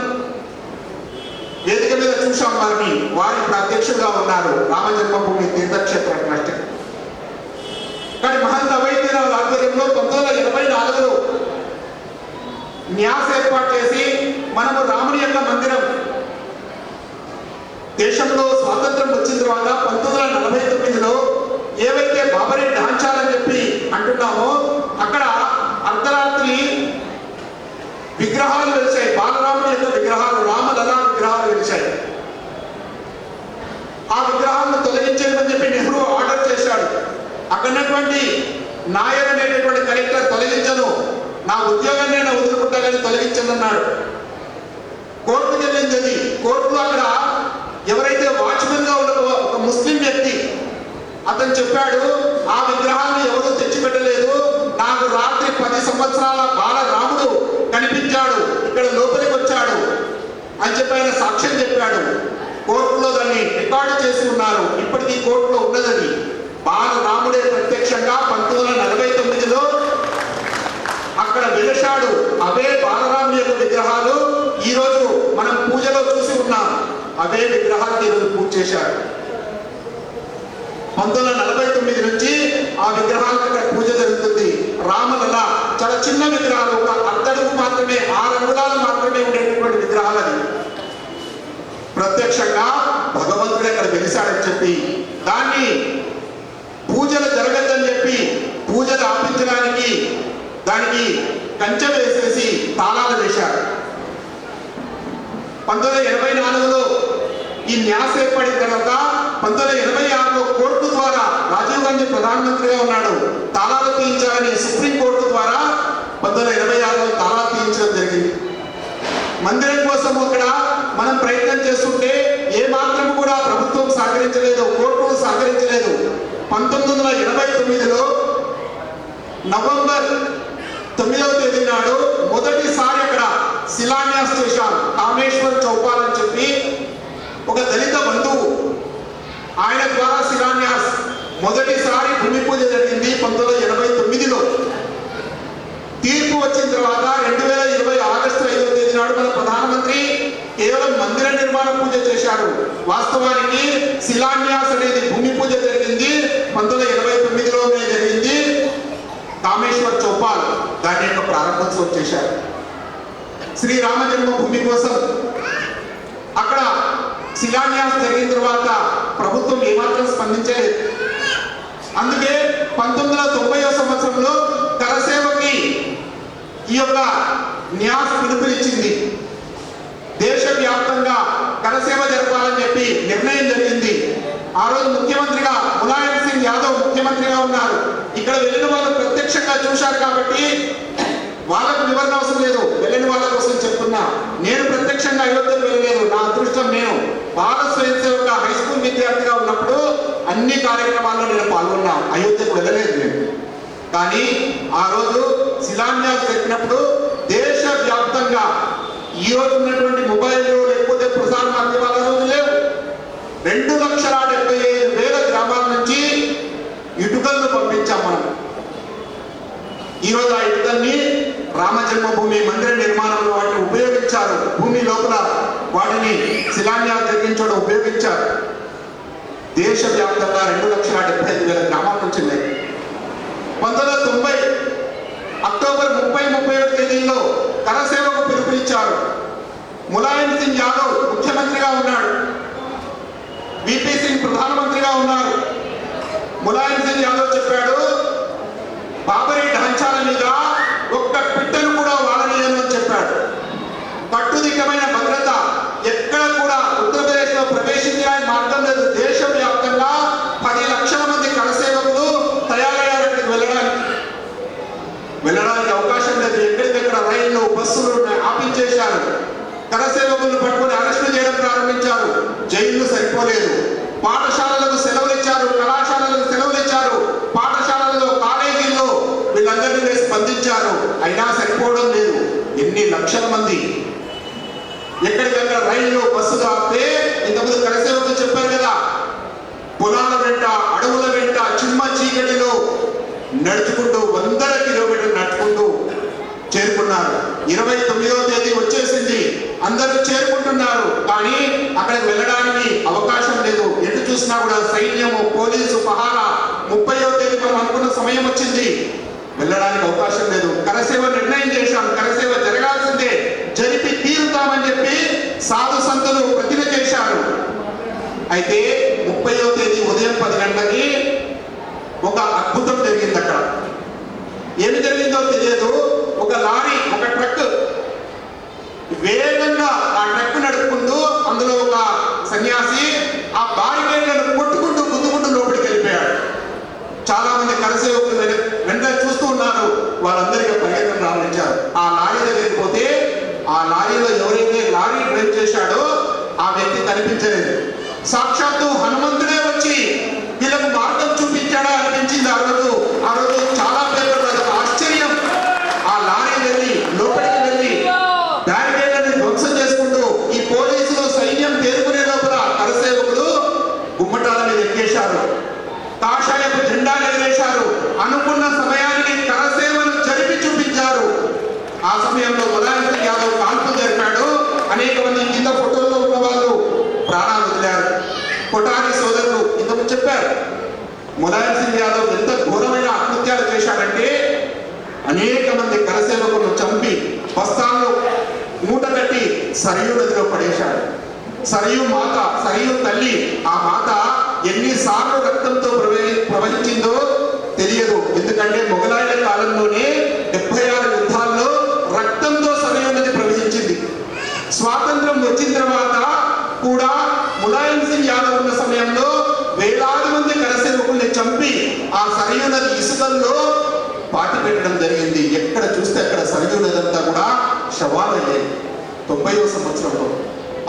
వేదిక మీద చూసాం వారిని, వారి ఇప్పుడు అధ్యక్షుడిగా ఉన్నారు రామ జన్మభూమి తీర్థక్షేత్ర ట్రస్ట్. కానీ మహంత్ అవైద్యనాథ్ ఆధ్వర్యంలో 1984లో న్యాస్ ఏర్పాటు చేసి మనము రాముని యొక్క మందిరం దేశంలో స్వాతంత్రం వచ్చిన తర్వాత 1949లో ఏవైతే బాబరీ ఢాంచాలని చెప్పి అంటున్నామో అక్కడ అర్ధరాత్రి విగ్రహాలు వెలిచాయి. బాలరాముని యొక్క విగ్రహాలు, రామలలా విగ్రహాలు వెలిచాయి. ఆ విగ్రహాలను తొలగించేయమని చెప్పి నెహ్రూ ఆర్డర్ చేశాడు. అక్కడున్నటువంటి నాయర్ అనేటటువంటి కలెక్టర్ తొలగించను, నా ఉద్యోగాన్ని నేను వదులుకుంటానని తొలగించను అన్నాడు. కోర్టుకు వెళ్ళింది. కోర్టులో అక్కడ ఎవరైతే వాచ్మెన్ గా ఉన్న ఒక ముస్లిం వ్యక్తి అతను చెప్పాడు, ఆ విగ్రహాలను ఎవరూ తెచ్చిపెట్టలేదు, నాకు రాత్రి 10 సంవత్సరాల బాల రాముడు కనిపించాడు, ఇక్కడ లోపలికి వచ్చాడు, అని చెప్పి ఆయన సాక్ష్యం చెప్పాడు. కోర్టులో దాన్ని రికార్డు చేసి ఉన్నారు. ఇప్పటికీ కోర్టులో ఉన్నదని. బాలరాముడే ప్రత్యక్షంగా 1949లో అక్కడ వెలిశాడు. అవే బాలరాముని యొక్క విగ్రహాలు ఈరోజు మనం పూజలో చూసి ఉన్నాం. అవే విగ్రహాలు ఈరోజు పూజ చేశారు. 1949 నుంచి ఆ విగ్రహాలకు అక్కడ పూజ జరుగుతుంది. రామలలా చాలా చిన్న విగ్రహాలు, ఒక అర్ధడుగు మాత్రమే, 6 అంగుళాలు మాత్రమే ఉండేటటువంటి విగ్రహాలు. అది ప్రత్యక్షంగా భగవంతుడే అక్కడ వెలిశాడని చెప్పి దాన్ని పూజలు జరగద్దని చెప్పి పూజలు ఆపించడానికి దానికి కంచె వేసేసి తాళాలు వేశారు. 1984లో ఈ న్యాస్ ఏర్పడిన తర్వాత 1986లో కోర్టు ద్వారా రాజీవ్ గాంధీ ప్రధానమంత్రిగా ఉన్నాడు. తాళాలు తీయించాలని సుప్రీం కోర్టు ద్వారా 1986లో తాళాలు తీయించడం జరిగింది. మందిరం కోసం అక్కడ మనం ప్రయత్నం చేస్తుంటే ఏ మాత్రం కూడా ప్రభుత్వం సహకరించలేదు, కోర్టులు సహకరించలేదు. 1989లో నవంబర్ 9వ తేదీ నాడు మొదటిసారి అక్కడ శిలాన్యాస్ చేశారు. కామేశ్వర్ చౌపాల్ అని చెప్పి ఒక దళిత బంధువు, ఆయన ద్వారా శిలాన్యాస్ మొదటిసారి భూమి పూజ జరిగింది 1989లో. తీర్పు వచ్చిన తర్వాత 2020 ఆగస్టు 5వ తేదీ నాడు మన ప్రధానమంత్రి కేవలం మందిర నిర్మాణ పూజ చేశారు. వాస్తవానికి శిలాన్యాస్ అనేది భూమి పూజ జరిగింది 1989లోనే జరిగింది. కామేశ్వర్ చౌపాల్ దాని యొక్క ప్రారంభోత్సవం చేశారు. శ్రీరామ జన్మభూమి కోసం అక్కడ శిలాన్యాస్ జరిగిన తర్వాత ప్రభుత్వం ఏమాత్రం స్పందించలేదు. అందుకే 1990వ సంవత్సరంలో కరసేవకి ఈ యొక్క న్యాస్ పిలుపునిచ్చింది. దేశవ్యాప్తంగా కరసేవ జరపాలని చెప్పి నిర్ణయం జరిగింది. ఆ రోజు ముఖ్యమంత్రిగా ములాయం సింగ్ యాదవ్ ముఖ్యమంత్రిగా ఉన్నారు. ఇక్కడ వెళ్ళిన వాళ్ళు ప్రత్యక్షంగా చూశారు కాబట్టి వాళ్ళకు వివరణ అవసరం లేదు, వెళ్ళిన వాళ్ళ కోసం చెప్తున్నా. నేను ప్రత్యక్షంగా అయోధ్యకు వెళ్ళలేదు. నా అదృష్టం, నేను బాల స్వయం సేవక హై స్కూల్ విద్యార్థిగా ఉన్నప్పుడు అన్ని కార్యక్రమాల్లో నేను పాల్గొన్నా. అయోధ్యకు వెళ్ళలేదు నేను. కానీ ఆ రోజు శిలాన్యాస్ జరిగినప్పుడు దేశవ్యాప్తంగా ఈ రోజు ఉన్నటువంటి మొబైల్లో లేకపోతే ప్రసార మాధ్యమాల రోజు లేవు. 2,75,000 గ్రామాల నుంచి ఇటుకలను పంపించాం మనం. ఈరోజు ఆ ఇటుకల్ని రామ జన్మభూమి మందిర నిర్మాణంలో వాటిని ఉపయోగించారు. భూమి లోపల వాటిని శిలాన్యాస్ జరిగించడం ఉపయోగించారు. దేశవ్యాప్తంగా 2,75,000 గ్రామాల నుంచి ఉన్నాయి. 1990 అక్టోబర్ 30-31 తేదీల్లో కరసేవకు పిలుపునిచ్చారు. ములాయం సింగ్ యాదవ్ ముఖ్యమంత్రిగా ఉన్నాడు. విపి సింగ్ ప్రధానమంత్రిగా ఉన్నారు. ములాయం సింగ్ యాదవ్ చెప్పాడు, బాబరీ ఢాంచాల మీద ఒక్క పిట్టను కూడా వాడలేను అని చెప్పాడు. కట్టుదిట్టమైన భద్రత, ఎక్కడ కూడా ఉత్తరప్రదేశ్లో ప్రవేశించడానికి మార్గం లేదు. దేశవ్యాప్తంగా 10 లక్షల మంది కరసేవకులు తయారయ్యారు అక్కడికి వెళ్ళడానికి అవకాశం లేదు. ఎక్కడికెక్కడ రైళ్లు బస్సులు ఆపించేశారు. కరసేవకులను పట్టుకొని అరెస్టు చేయడం ప్రారంభించారు. జైళ్లు సరిపోలేదు. పాఠశాలలకు సెలవులు ఇచ్చారు, కళాశాలలకు సెలవులు ఇచ్చారు. పాఠశాలల్లో కాలేజీల్లో వీళ్ళందరినీ స్పందించారు. అయినా సరిపోవడం లేదు. ఎన్ని లక్షల మంది ఎక్కడికక్కడ రైళ్లు బస్సులు ఆపితే ఇంతకుముందు కరసేవకులు చెప్పారు కదా, పొలాల వెంట అడవుల వెంట చిమ్మ చీకటిలో నడుచుకుంటూ 100 కిలోమీటర్లు నడుచుకుంటూ చేరుకున్నారు. 29వ తేదీ వచ్చేసింది, అందరూ చేరుకుంటున్నారు. కానీ అక్కడికి వెళ్ళడానికి అవకాశం లేదు. ఎటు చూసినా కూడా సైన్యము, పోలీసు పహారా. 30వ తేదీ మనం అనుకున్న సమయం వచ్చింది, వెళ్ళడానికి అవకాశం లేదు. కరసేవ నిర్ణయం చేశాం, కరసేవ జరగాల్సిందే, జరిపి తీరుతామని చెప్పి సాధు సంతులు ప్రతిజ్ఞ చేశారు. అయితే 30వ తేదీ ఉదయం 10 గంటలకి ఒక అద్భుతం జరిగింది. అక్కడ ఏమి జరిగిందో తెలియదు. ఒక లారీ, ఒక ట్రక్ వేగంగా ఆ ట్రక్ నడుపుకుంటూ అందులో ఒక సన్యాసి ఆ బారికేడ్లను కొట్టుకుంటూ గుద్దుకుంటూ లోపలికి వెళ్ళిపోయాడు. చాలా మంది కరసేవకులు వెంటనే చూస్తూ ఉన్నారు. వాళ్ళందరికీ పరిగెత్తడం ప్రారంభించారు. ఆ లారీ దగ్గరికి పోతే ఆ లారీలో ఎవరైతే లారీ డ్రైవ్ చేశాడో ఆ వ్యక్తి కనిపించలేదు. సాక్షాత్తు హనుమంతుడే వచ్చి వీళ్ళకు మార్గం చూపించాడా అనిపించింది. ఆ రోజు చాలా పేర్లు ఆశ్చర్యం. ఆ లారీ వెళ్ళి లోపలికి వెళ్ళి బ్యారికేడ్లను ధ్వంసం చేసుకుంటూ ఈ అనుకున్న సమయానికి కరసేవను జరిపి చూపించారు. ఆ సమయంలో ములాయం సింగ్ యాదవ్ కాల్పులు జరిపాడు. అనేక మంది కింద ఫోటోల్లో ఉన్న వాళ్ళు ప్రాణాలు వదిలారు. కొఠారి సోదరులు ఇంతకు చెప్పారు, ములాయం సింగ్ యాదవ్ ఎంత ఘోరమైన ఆత్మహత్యలు చేశాడంటే అనేక మంది కరసేవకులను చంపి బస్తాల్లో మూట కట్టి సరియు నదిలో పడేశాడు. సరియు మాత, సరియు తల్లి, ఆ మాత ఎన్నిసార్లు రక్తంతో ప్రవహించిందో తెలియదు. ఎందుకంటే మొఘలాయుల కాలంలోనే 76 యుద్ధాల్లో రక్తంతో సరియు నది ప్రవహించింది. స్వాతంత్రం వచ్చిన తర్వాత కూడా ములాయం సింగ్ యాదవ్ ఉన్న సమయంలో వేలాది మంది కరసేవకుల్ని చంపి ఆ సరియు నది ఇసుకల్లో పాతి పెట్టడం జరిగింది. ఎక్కడ చూస్తే అక్కడ సరియు నది అంతా కూడా శవాలయ్యాయి 90వ సంవత్సరంలో.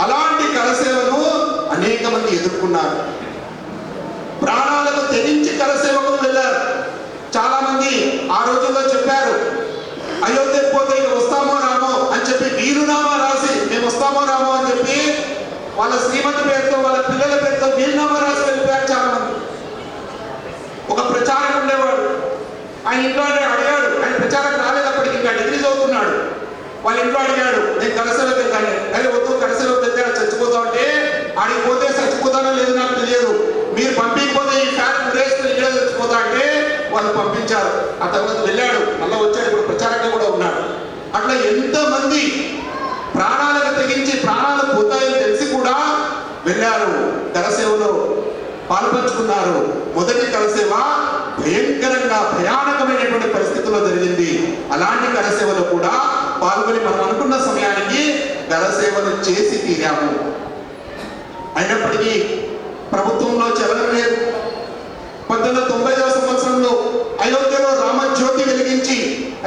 అలాంటి కరసేవను అనేక మంది ఎదుర్కొన్నారు. ప్రాణాలకు తెగించి కరసేవకులు వెళ్ళారు. చాలా మంది ఆ రోజుల్లో చెప్పారు, అయోధ్యకు పోతే ఇక వస్తామో రామో అని చెప్పి వీలునామా రాసి మేము వస్తామో రామో అని చెప్పి వాళ్ళ శ్రీమతి పేరుతో వాళ్ళ పిల్లల పేరుతో వీలునామా రాసి వెళ్ళిపోయారు చాలా మంది. ఒక ప్రచారం ఉండేవాడు, ఆయన ఇంట్లో అడిగాడు, ఆయన ప్రచారం రాలేదప్పటికి ఇంకా డిగ్రీ చదువుతున్నాడు. వాళ్ళ ఇంట్లో అడిగాడు, నేను కరసేవకు వెళ్తాను. అదే వద్దు, కరసేవకు వెళ్తాను చచ్చిపోతా ఉంటే ఆడికి పోతే చచ్చిపోతానో లేదు నాకు తెలియదు, మీరు పంపించకపోతే ఈ ఫ్యాన్ రేసుకుని ఇక్కడ చచ్చిపోతా అంటే వాళ్ళు పంపించారు. ఆ తర్వాత వెళ్ళాడు, మళ్ళీ వచ్చాడు, ఇప్పుడు ప్రచారంగా కూడా ఉన్నాడు. అట్లా ఎంతమంది ప్రాణాలకు తెగించి ప్రాణాలు పోతాయని తెలిసి కూడా వెళ్ళారు, కరసేవలో పాల్పంచుకున్నారు. మొదటి కరసేవ భయంకరంగా భయానకమైనటువంటి పరిస్థితుల్లో జరిగింది. అలాంటి కరసేవలో కూడా పాల్గొని మనం అనుకున్న సమయానికి కరసేవను చేసి తీరాము. అయినప్పటికీ ప్రభుత్వంలో చలనం లేదు. 1990వ సంవత్సరంలో అయోధ్యలో రామజ్యోతి వెలిగించి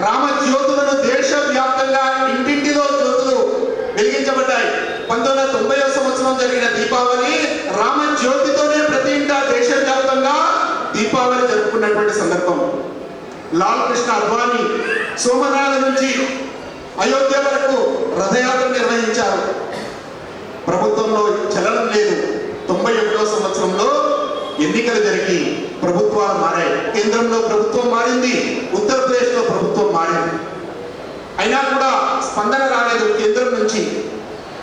రామజ్యోతులను దేశవ్యాప్తంగా ఇంటింటిలో జ్యోతులు వెలిగించబడ్డాయి. 1990వ సంవత్సరం జరిగిన దీపావళి రామజ్యోతితోనే ప్రతి ఇంటా దేశవ్యాప్తంగా దీపావళి జరుపుకున్నటువంటి సందర్భం. లాల్ కృష్ణ అద్వానీ సోమనాథ్ నుంచి అయోధ్య వరకు రథయాత్ర నిర్వహించారు. ప్రభుత్వంలో చలనం లేదు. 91వ సంవత్సరంలో ఎన్నికలు జరిగి ప్రభుత్వాలు మారాయి. కేంద్రంలో ప్రభుత్వం మారింది, ఉత్తరప్రదేశ్లో ప్రభుత్వం మారింది. అయినా కూడా స్పందన రాలేదు కేంద్రం నుంచి.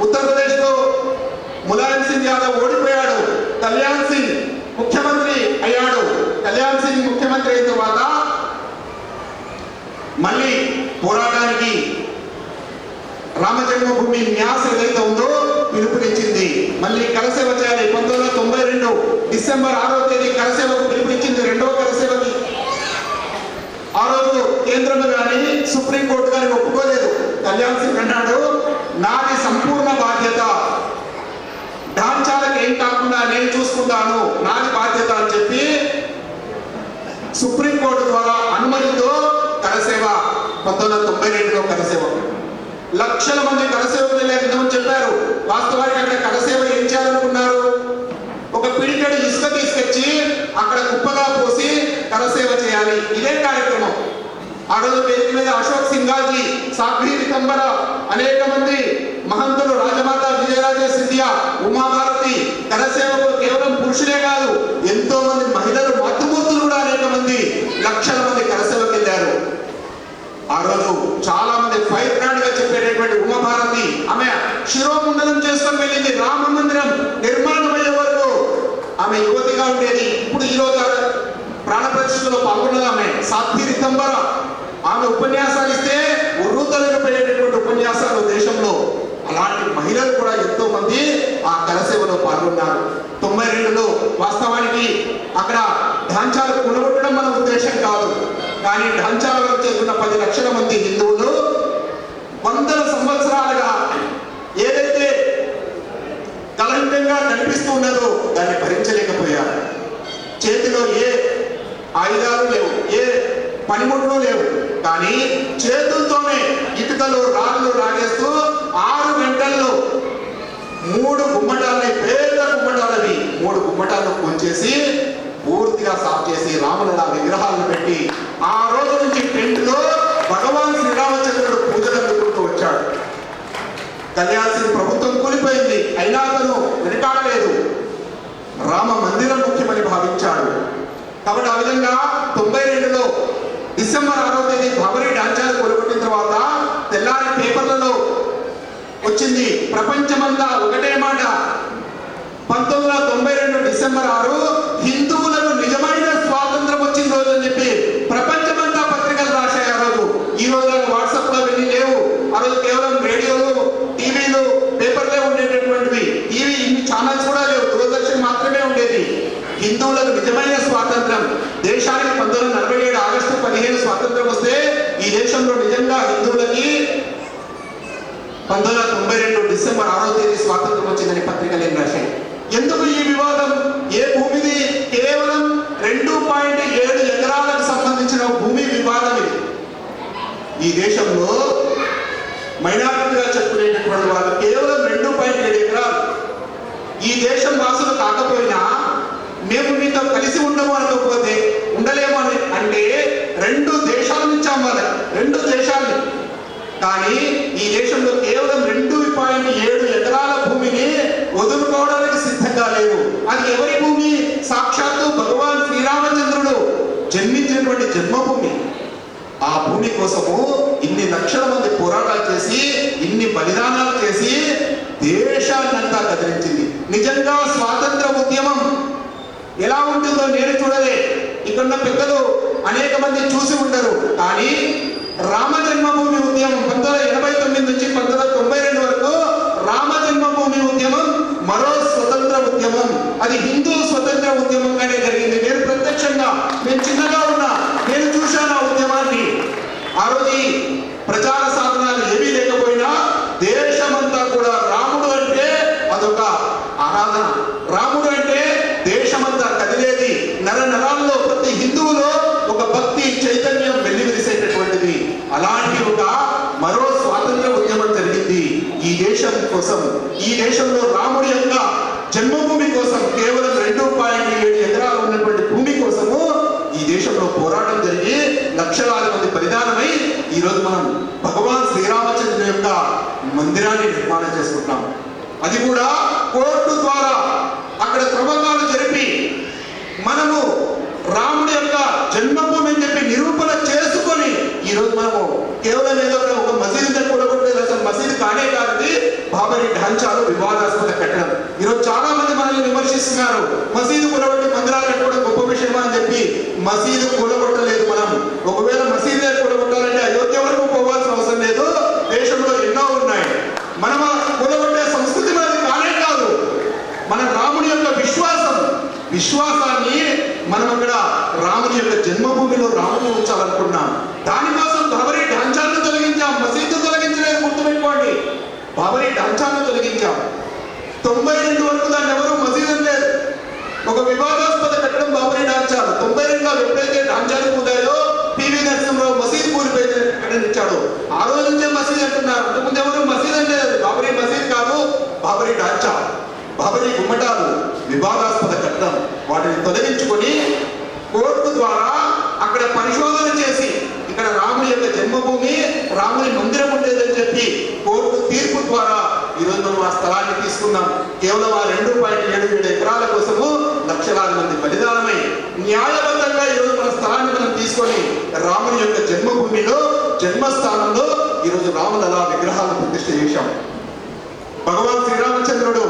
ఉత్తరప్రదేశ్లో ములాయం సింగ్ యాదవ్ ఓడిపోయాడు, కళ్యాణ్ సింగ్ ముఖ్యమంత్రి అయ్యాడు. కళ్యాణ్ సింగ్ ముఖ్యమంత్రి అయిన తర్వాత మళ్ళీ పోరాటానికి రామ జన్మభూమి న్యాస్ ఏదైతే ఉందో పిలుపునిచ్చింది. మళ్ళీ కరసేవ చేయాలి. 1992 డిసెంబర్ 6వ తేదీ కరసేవకు పిలుపునిచ్చింది, 2వ కరసేవకి. ఆ రోజు కేంద్రం కానీ సుప్రీంకోర్టు కానీ ఒప్పుకోలేదు. కళ్యాణ్ సింగ్ అన్నాడు, నాది సంపూర్ణ బాధ్యత, ఢాంచాలకు ఏం కాకుండా నేను చూసుకుంటాను, నాది బాధ్యత అని చెప్పి సుప్రీంకోర్టు ద్వారా అనుమతితో కరసేవ 1992లో కరసేవ. లక్షల మంది కరసేవకు వెళ్ళారని చెప్పారు. వాస్తవానికి అక్కడ కరసేవ ఏం చేయాలనుకున్నారు? ఒక పిడికెడు ఇసుక తీసుకొచ్చి అక్కడ కుప్పగా పోసి కరసేవ చేయాలి, ఇదే కార్యక్రమం. ఆ రోజు వేదిక మీద అశోక్ సింఘాల్జీ, సాధ్వి రితంబర, అనేక మంది మహంతులు, రాజమాత విజయరాజే సింధియా, ఉమాభారతి, కరసేవకులు కేవలం పురుషులే కాదు, ఎంతో మంది మహిళలు, మాతృమూర్తులు కూడా అనేక మంది, లక్షల మంది కరసేవకు వెళ్ళారు. ఆ రోజు చాలా మంది ఫైర్ బ్రాండ్ గా చెప్పేటటువంటి ఉమాభారతి, ఆమె శిరోముండనం చేసుకొని వెళ్ళింది. రామ మందిరం నిర్మాణం అయ్యే వరకు ఆమె యువతిగా ఉండేది. ఇప్పుడు ఈ రోజు ప్రాణప్రతిష్ఠలో పాల్గొన్నది ఆమె. సాధ్వి రితంబర, ఆమె ఉపన్యాసాలు ఇస్తే ఉర్రూతలైపోయేటటువంటి ఉపన్యాసాలు దేశంలో. అలాంటి మహిళలు కూడా ఎంతో మంది ఆ కరసేవలో పాల్గొన్నారు. 92లో వాస్తవానికి అక్కడ ఢాంచాలు కూలగొట్టడం మన ఉద్దేశం కాదు, కానీ ఢాంచాలలో చేస్తున్న 10 లక్షల మంది హిందువులు వందల సంవత్సరాలుగా ఏదైతే కలంకంగా కనిపిస్తూ ఉన్నదో దాన్ని భరించలేకపోయారు. చేతిలో ఏ ఆయుధాలు లేవు, ఏ పనిముట్లు లేవు, కానీ చేతులతోనే ఇటుకలు రాళ్ళు రాగేస్తూ 6 గంటల్లో 3 గుమ్మటాలని, పేద గుమ్మటాలని 3 గుమ్మటాలను కొంచేసి పూర్తిగా సాఫ్ చేసి రాముల విగ్రహాలను పెట్టి ఆ రోజు నుంచి టెంట్లో భగవాన్ శ్రీరామచంద్రుడు పూజలు అందుకుంటూ వచ్చాడు. కళ్యాణ్ సింగ్ ప్రభుత్వం కూలిపోయింది, అయినా అతను వెనకాడలేదు. రామ మందిరం ముఖ్యమని భావించాడు. కాబట్టి ఆ విధంగా 92లో డిసెంబర్ 6వ తేదీ బాబరీ ఢాంచాను కూలగొట్టిన తర్వాత తెల్లారి పేపర్లలో వచ్చింది ప్రపంచమంతా ఒకటే మాట, 1992 డిసెంబర్ 6 హిందువులకు నిజమైన స్వాతంత్రం వచ్చిన రోజు అని చెప్పి ప్రపంచమంతా పత్రికలు రాశాయి. ఆ రోజు ఈ రోజు వాట్సాప్ లో వెళ్ళి లేవు. ఆ రోజు కేవలం రేడియోలు, టీవీలు, పేపర్లే ఉండేటటువంటివి. టీవీ ఇన్ని ఛానల్స్ కూడా లేవు, దూరదర్శన్ మాత్రమే ఉండేది. హిందువులకు నిజమైన స్వాతంత్రం దేశానికి 1947 ఆగస్టు 15 స్వాతంత్రం వస్తే ఈ దేశంలో నిజంగా హిందువులకి 1992 డిసెంబర్ 6వ తేదీ స్వాతంత్రం వచ్చిందని పత్రికలు ఏం రాశాయి. ఎందుకు ఈ వివాదం? ఏ భూమిది? కేవలం 2.7 ఎకరాలకు సంబంధించిన భూమి వివాదం ఇది. ఈ దేశంలో మైనారిటీగా చెప్పుకునేటటువంటి వాళ్ళు కేవలం 2.7 ఎకరాలు. ఈ దేశం వాసులు కాకపోయినా మేము మీతో కలిసి ఉండము అనకపోతే ఉండలేము అని అంటే 2 దేశాల నుంచి అమ్మాలి, 2 దేశాలని. కానీ ఈ దేశంలో కేవలం 2.7 ఎకరాల భూమిని వదులుకోవడానికి సిద్ధంగా లేవు. అది ఎవరి భూమి? సాక్షాత్తు భగవాన్ శ్రీరామచంద్రుడు జన్మించినటువంటి జన్మభూమి. ఆ భూమి కోసము ఇన్ని లక్షల మంది పోరాటాలు చేసి, ఇన్ని బలిదానాలు చేసి దేశాన్నంతా కదిలించింది. నిజంగా స్వాతంత్ర ఉద్యమం ఎలా ఉంటుందో నేను చూడలే, ఇక్కడున్న పెద్దలు అనేక మంది చూసి ఉండరు. కానీ రామ జన్మభూమి ఉద్యమం 1989 నుంచి 1992 వరకు రామ జన్మభూమి ఉద్యమం మరో స్వతంత్ర ఉద్యమం. అది హిందూ స్వతంత్ర ఉద్యమంగానే జరిగింది. నేను ప్రత్యక్షంగా, నేను చిన్నగా ఉన్నా, నేను చూశాను ఆ ఉద్యమాన్ని. ఆ రోజు ప్రచార సాధనాలు ఏమీ లేకపోయినా దేశమంతా కూడా రాముడు అంటే అదొక ఆరాధన. రాముడు అంటే దేశమంతా కదిలేది. నరాల్లో ప్రతి హిందువులో ఒక భక్తి చైతన్యం వెల్లివిరిసేటటువంటిది. అలాంటి ఒక మరో స్వాతంత్ర ఉద్యమం జరిగింది ఈ దేశం కోసం. ఈ దేశంలో రాముడి యొక్క జన్మభూమి కోసం కేవలం 2.7 ఎకరాలు ఉన్నటువంటి భూమి కోసము ఈ దేశంలో పోరాటం జరిగి లక్షలాది మంది బలిదానమై ఈరోజు మనం భగవాన్ శ్రీరామచంద్రుని యొక్క మందిరాన్ని నిర్మాణం చేసుకుంటున్నాం. అది కూడా కోర్టు ద్వారా అక్కడ క్రమంగాలు జరిపి మనము రాముడి యొక్క జన్మభూమి అని చెప్పి నిరూపణ చేసుకొని ఈరోజు మనము కేవలం ఏదో ఒక మసీదు కూడగొట్టలేదు. అసలు మసీదు కానే కాదు, బాబరీ ఢాంచాలు వివాదాస్పద కట్టడం. ఈరోజు చాలా మంది మనల్ని విమర్శిస్తున్నారు, మసీదు కూడగొట్టి మందిరాలు కట్టుకోవడం గొప్ప విషయమా అని చెప్పి. మసీదు కూడగొట్టలేదు మనం. ఒకవేళ మసీదులే కూడగొట్టాలంటే అయోధ్య వరకు పోవాల్సిన అవసరం లేదు, దేశంలో ఎన్నో ఉన్నాయి. మనం కూడగొట్టే సంస్కృతి మనది కానే కాదు. మన రాముడి యొక్క విశ్వాసాన్ని మనం అక్కడ రాముని యొక్క జన్మభూమిలో రాముని ఉంచాలనుకున్నాం. దానికోసం బాబరీ ఢాంచాను తొలగించాం, మసీదు తొలగించలేదు, గుర్తుపెట్టుకోండి. బాబరీ ఢాంచాను తొలగించాం. 92 వరకు దాన్ని ఎవరు మసీదు లేదు, ఒక వివాదాస్పద కట్టడం బాబరీ ఢాంచాలు. 92లో ఎప్పుడైతే ఢాంచాలు కూలాయో పివి నరసింహరావు మసీదు కూలిపోయి ప్రకటించాడు. ఆ రోజు నుంచే మసీదు అంటున్నారు. అంతకుముందు ఎవరు మసీదు అంటే బాబరీ మసీదు కాదు, బాబరీ ఢాంచా, బాబరీ గుమ్మటాలు, వివాదాస్పద కట్టడం. వాటిని తొలగించుకొని కోర్టు ద్వారా అక్కడ పరిశోధన చేసి ఇక్కడ రాముని యొక్క జన్మభూమి, రాముని మందిరం ఉండేదని చెప్పి కోర్టు తీర్పు ద్వారా ఈరోజు మనం ఆ స్థలాన్ని తీసుకున్నాం. కేవలం ఆ 2.77 ఎకరాల కోసము లక్షలాది మంది బలిదానమై న్యాయబద్ధంగా ఈరోజు మన స్థలాన్ని మనం తీసుకొని రాముని యొక్క జన్మభూమిలో, జన్మస్థానంలో ఈరోజు రాములలా విగ్రహాలను ప్రతిష్ఠ చేశాం. భగవాన్ శ్రీరామచంద్రుడు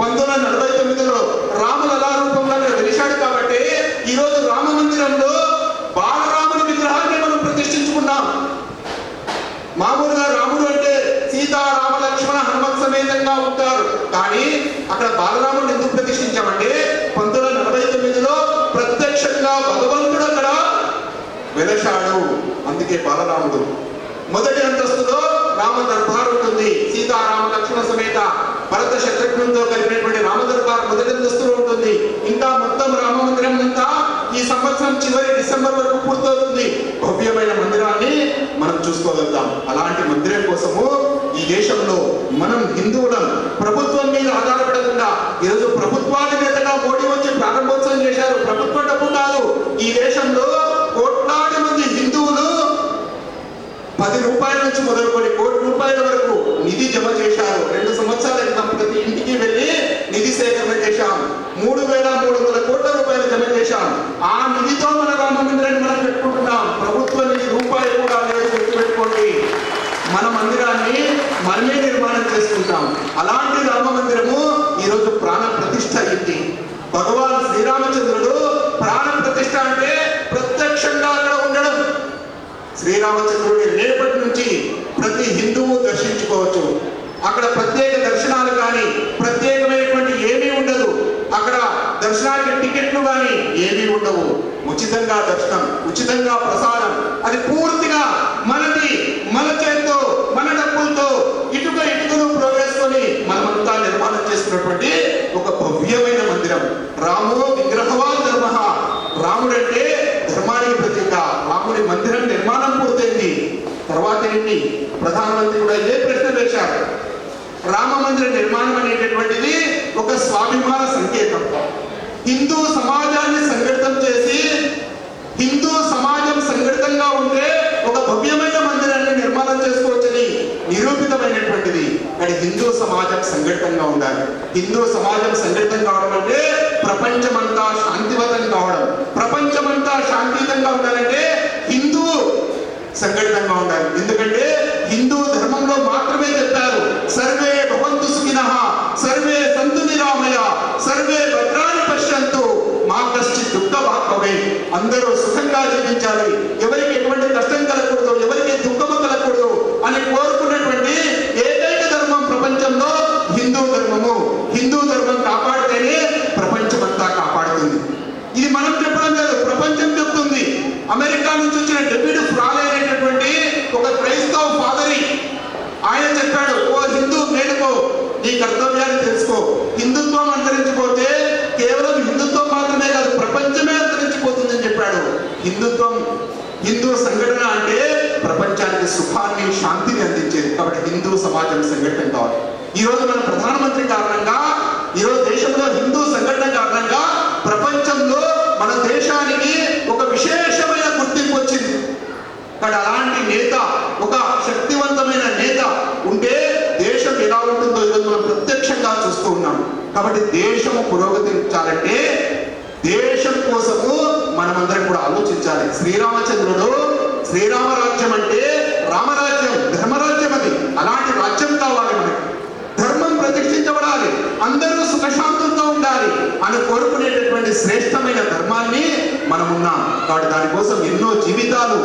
1949లో రాములలా రూపంలో వెలిశాడు కాబట్టి ఈరోజు రామ మందిరంలో బాలరాముని విగ్రహాన్ని మనం ప్రతిష్ఠించుకున్నాం. మామూలుగా రాముడు అంటే సీతా, రామ, లక్ష్మణ, హనుమత్ సమేతంగా ఉంటారు. కానీ అక్కడ బాలరాముడిని ఎందుకు ప్రతిష్ఠించామంటే 1949లో ప్రత్యక్షంగా భగవంతుడు అక్కడ వెలశాడు, అందుకే బాలరాముడు. మొదటి అంతస్తులో రామ దర్బార్ ఉంటుంది, సీతారామ లక్ష్మణ సమేత భరత శత్రుఘ్నులతో కలిపినటువంటి రామ దర్బార్ మొదటి అంతస్తులో ఉంటుంది. ఇంకా మొత్తం రామ మందిరం అంతా ఈ సంవత్సరం చివరి డిసెంబర్ వరకు పూర్తవుతుంది. భవ్యమైన మందిరాన్ని మనం చూసుకోగలుగుతాం. అలాంటి మందిరం కోసము ఈ దేశంలో మనం హిందువులం ప్రభుత్వం మీద ఆధారపడకుండా ఈరోజు ప్రభుత్వాధినేతగా మోడీ వచ్చి ప్రారంభోత్సవం చేశారు. ప్రభుత్వ డబ్బు కాదు, ఈ దేశంలో కోట్లాది మంది హిందువులు 10 రూపాయల నుంచి మొదలుకొని ₹1 కోటి వరకు నిధి జమ చేశారు. 2 సంవత్సరాల క్రితం ప్రతి ఇంటికి వెళ్ళి నిధి సేకరణ చేశాం. 3,300 కోట్ల రూపాయలు జమ చేశాం. ఆ నిధితో అంటే ప్రత్యక్షంగా అక్కడ ఉండడం. శ్రీరామచంద్రుడి రేపటి నుంచి ప్రతి హిందువు దర్శించుకోవచ్చు. అక్కడ ప్రత్యేక దర్శనాలు కానీ ప్రత్యేకమైనటువంటి ఏమీ ఉండదు. అక్కడ దర్శనానికి టికెట్లు కానీ ఏమీ ఉండవు. ఉచితంగా దర్శనం, ఉచితంగా ప్రసాదం. అది పూర్తిగా మనది, మన చేతితో, మన డబ్బులతో ఇటుకను ప్రోవేసుకొని మనమంతా నిర్మాణం చేస్తున్నటువంటి ఒక భవ్యమైన మందిరం. రామో విగ్రహవాన్ ధర్మ. రాముడంటే ధర్మానికి ప్రతీక. రాముడి మందిరం నిర్మాణం పూర్తయింది. తర్వాత ఏంటి, ప్రధానమంత్రి కూడా ఇదే ప్రశ్న వేశారు. రామ మందిర నిర్మాణం అనేటటువంటిది ఒక స్వాభిమాన సంకేతం. హిందూ సమాజాన్ని సంఘటితం చేసి, హిందూ సమాజం సంఘటితంగా ఉంటే ఒక భవ్యమైన మందిరాన్ని నిర్మాణం చేసుకోవచ్చని నిరూపితమైనటువంటిది. కానీ హిందూ సమాజం సంఘటితంగా ఉండాలి. హిందూ సమాజం సంఘటితం కావడం అంటే ప్రపంచమంతా శాంతివతం కావడం. ప్రపంచమంతా శాంతియుతంగా ఉండాలంటే హిందువు సంఘటితంగా ఉండాలి. ఎందుకంటే హిందూ ధర్మంలో మాత్రమే చెప్పారు, సర్వే భవంతు సుఖినః, సర్వే సంతు నిరామయ, సర్వే భద్రాణి పశ్యంతు, మా కశ్చిత్ దుఃఖ భాగ్ భవేత్. అందరూ సుఖంగా జీవించాలి, ఎవరికి ఎటువంటి కష్టం కలగకూడదు, ఎవరికి దుఃఖము కలగకూడదు అని కోరుకున్నటువంటి ఏకైక ధర్మం ప్రపంచంలో హిందూ ధర్మము. హిందూ ధర్మం కాపాడితేనే ప్రపంచమంతా కాపాడుతుంది. ఇది మనం చెప్పడం లేదు, ప్రపంచం చెప్తుంది. అమెరికా నుంచి వచ్చిన డేవిడ్ ఫ్రాలే అనేటటువంటి ఒక క్రైస్తవ ఫాదరి, ఆయన చెప్పాడు, ఓ హిందూ మేలుకో, నీ కర్తవ్యాన్ని తెలుసుకో. హిందుత్వం అంతరించిపోతే కేవలం హిందుత్వం మాత్రమే కాదు, ప్రపంచమే అంతరించిపోతుందని చెప్పాడు. హిందూ సంఘటన అంటే ప్రపంచానికి సుఖాన్ని, శాంతిని అందించేది. కాబట్టి హిందూ సమాజం సంఘటన కావాలి. ఈరోజు మన ప్రధానమంత్రి కారణంగా, ఈరోజు దేశంలో హిందూ సంఘటన కారణంగా ప్రపంచంలో మన దేశానికి ఒక విశేషమైన గుర్తింపు వచ్చింది. కానీ అలాంటి నేత, ఒక శక్తివంతమైన నేత ఉంటే దేశం ఎలా ఉంటుందో ఈరోజు మనం ప్రత్యక్షంగా చూస్తూ ఉన్నాం. కాబట్టి దేశము పురోగతించాలంటే దేశం కోసము మనమందరం కూడా ఆలోచించాలి. శ్రీరామచంద్రుడు, శ్రీరామరాజ్యం అంటే రామరాజ్యం, ధర్మరాజ్యం. అది అలాంటి రాజ్యం కావాలి మనకి. ధర్మం ప్రతిష్ఠించబడాలి, అందరూ సుఖశాంతులతో ఉండాలి అని కోరుకునేటటువంటి శ్రేష్టమైన ధర్మాన్ని మనం ఉన్నాం. కాబట్టి దానికోసం ఎన్నో జీవితాలు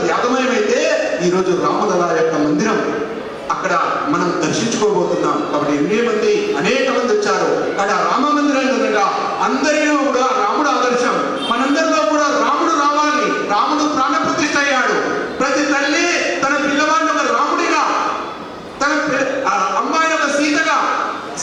త్యాగమయమైతే ఈరోజు రామలల యొక్క మందిరం అక్కడ మనం దర్శించుకోబోతున్నాం. కాబట్టి అనేక మంది వచ్చారు. కానీ ఆ రామ మందిరం కనుక అందరిలో కూడా రాముడు ఆదర్శం. మనందరిలో కూడా రాముడు రావాలి. రాముడు ప్రాణ ప్రతిష్ఠ అయ్యాడు. ప్రతి తల్లి తన పిల్లవాడిని ఒక రాముడిగా, తన అమ్మాయిని ఒక సీతగా,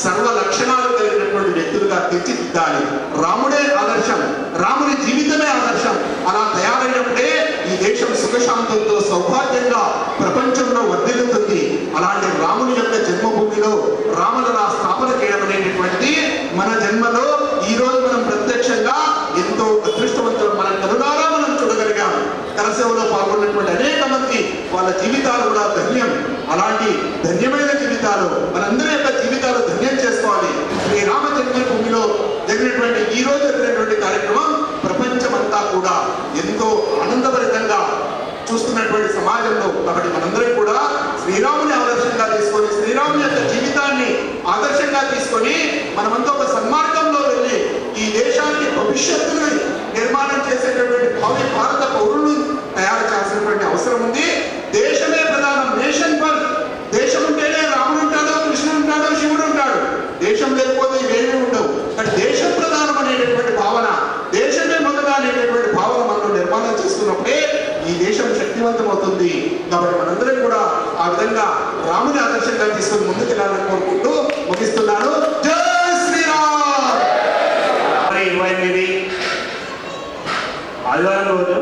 సర్వ లక్షణాలు కలిగినటువంటి వ్యక్తులుగా తీర్చిదిద్దాలి. రాముడే ఆదర్శం, రాముడి జీవితమే ఆదర్శం. అలా తయారైనప్పుడే ఈ దేశం సుఖశాంతులతో సౌభాగ్యంగా ప్రపంచంలో వర్ధిల్లుతుంది. అలాంటి రాముని యొక్క జన్మభూమిలో రామలలా స్థాపన చేయడం అనేటటువంటిది మన జన్మలో ఈ రోజు మనం ప్రత్యక్షంగా ఎంతో అదృష్టవంతులు. మన కరుణారా మనం చూడగలిగాం. కరసేవలో పాల్గొన్నటువంటి అనేక మంది వాళ్ళ జీవితాలు కూడా ధన్యం. అలాంటి ధన్యమైన జీవితాలు మనందరి యొక్క జీవితాలు ధన్యం చేసుకోవాలి. శ్రీ రామ జన్మభూమిలో జరిగినటువంటి ఈ రోజు జరిగినటువంటి కార్యక్రమం ప్రపంచమంతా కూడా ఎంతో ఆనందభరితంగా చూస్తున్నటువంటి సమాజంలో. కాబట్టి మనందరం కూడా శ్రీరాముని ఆదర్శంగా తీసుకొని, శ్రీరాముని యొక్క జీవితాన్ని ఆదర్శంగా తీసుకొని మనమంతా ఒక సన్మార్గంలో వెళ్ళి ఈ దేశానికి భవిష్యత్తును నిర్మాణం చేసేటటువంటి భావి భారత పౌరులను తయారు చేయాల్సినటువంటి అవసరం ఉంది. దేశమే ప్రధానం, నేషన్ ఫస్ట్. దేశం ఉంటేనే రాముడు ఉంటాడు, కృష్ణుడు ఉంటాడు, శివుడు ఉంటాడు. దేశం లేకపోతే ఇవేమీ ఉండవు. కానీ దేశం ప్రధానం అనేటటువంటి భావన, దేశమే మొదట అనేటటువంటి భావన మనం నిర్మాణం చేసుకున్నప్పుడే ఈ దేశం శక్తివంతం అవుతుంది. కాబట్టి మనందరం కూడా ఆ విధంగా రాముని ఆదర్శంగా తీసుకుని ముందుకెళ్ళాలని కోరుకుంటూ ముగిస్తున్నాను. జై శ్రీరామ్. 28 ఆదివారం రోజు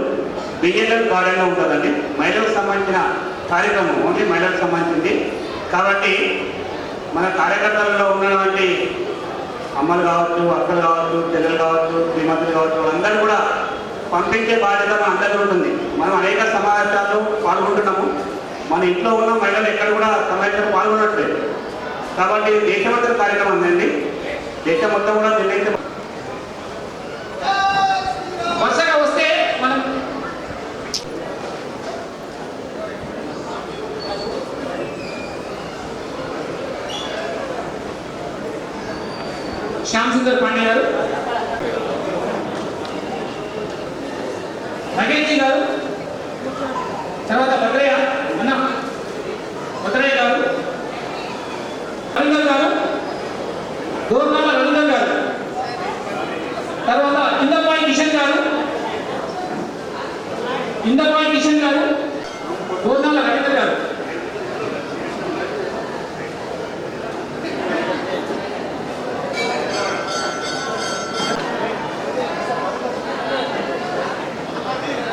బిఎల్ఎల్ గార్డెన్లో ఉంటుందండి. మహిళలకు సంబంధించిన కార్యక్రమం, ఓన్లీ మహిళలకు సంబంధించింది. కాబట్టి మన కార్యకర్తలలో ఉన్నటువంటి అమ్మలు కావచ్చు, అక్కలు కావచ్చు, చెల్లెలు కావచ్చు, శ్రీమంతులు కావచ్చు, అందరూ కూడా పంపించే బాధ్యత మన అందరికీ ఉంటుంది. మనం అనేక సమావేశాల్లో పాల్గొంటున్నాము. మన ఇంట్లో ఉన్న మహిళలు ఎక్కడ కూడా సమావేశాలు పాల్గొనట్లేదు. కాబట్టి దేశమంతర కార్యక్రమం అండి. దేశం మొత్తం కూడా నిర్ణయించ వరుసగా వస్తే మనం శ్యామ్ సుందర్ పాండే గారు. నగేష్ గారు, తర్వాత భద్రయ్య అన్న భద్రయ్య గారు, రవీందర్ గారు, దూర్నాల రవీందర్ గారు, తర్వాత ఇందపాయి కిషన్ గారు, ఇందపాయి కిషన్ గారు, దూర్నాల రవీందర్ గారు.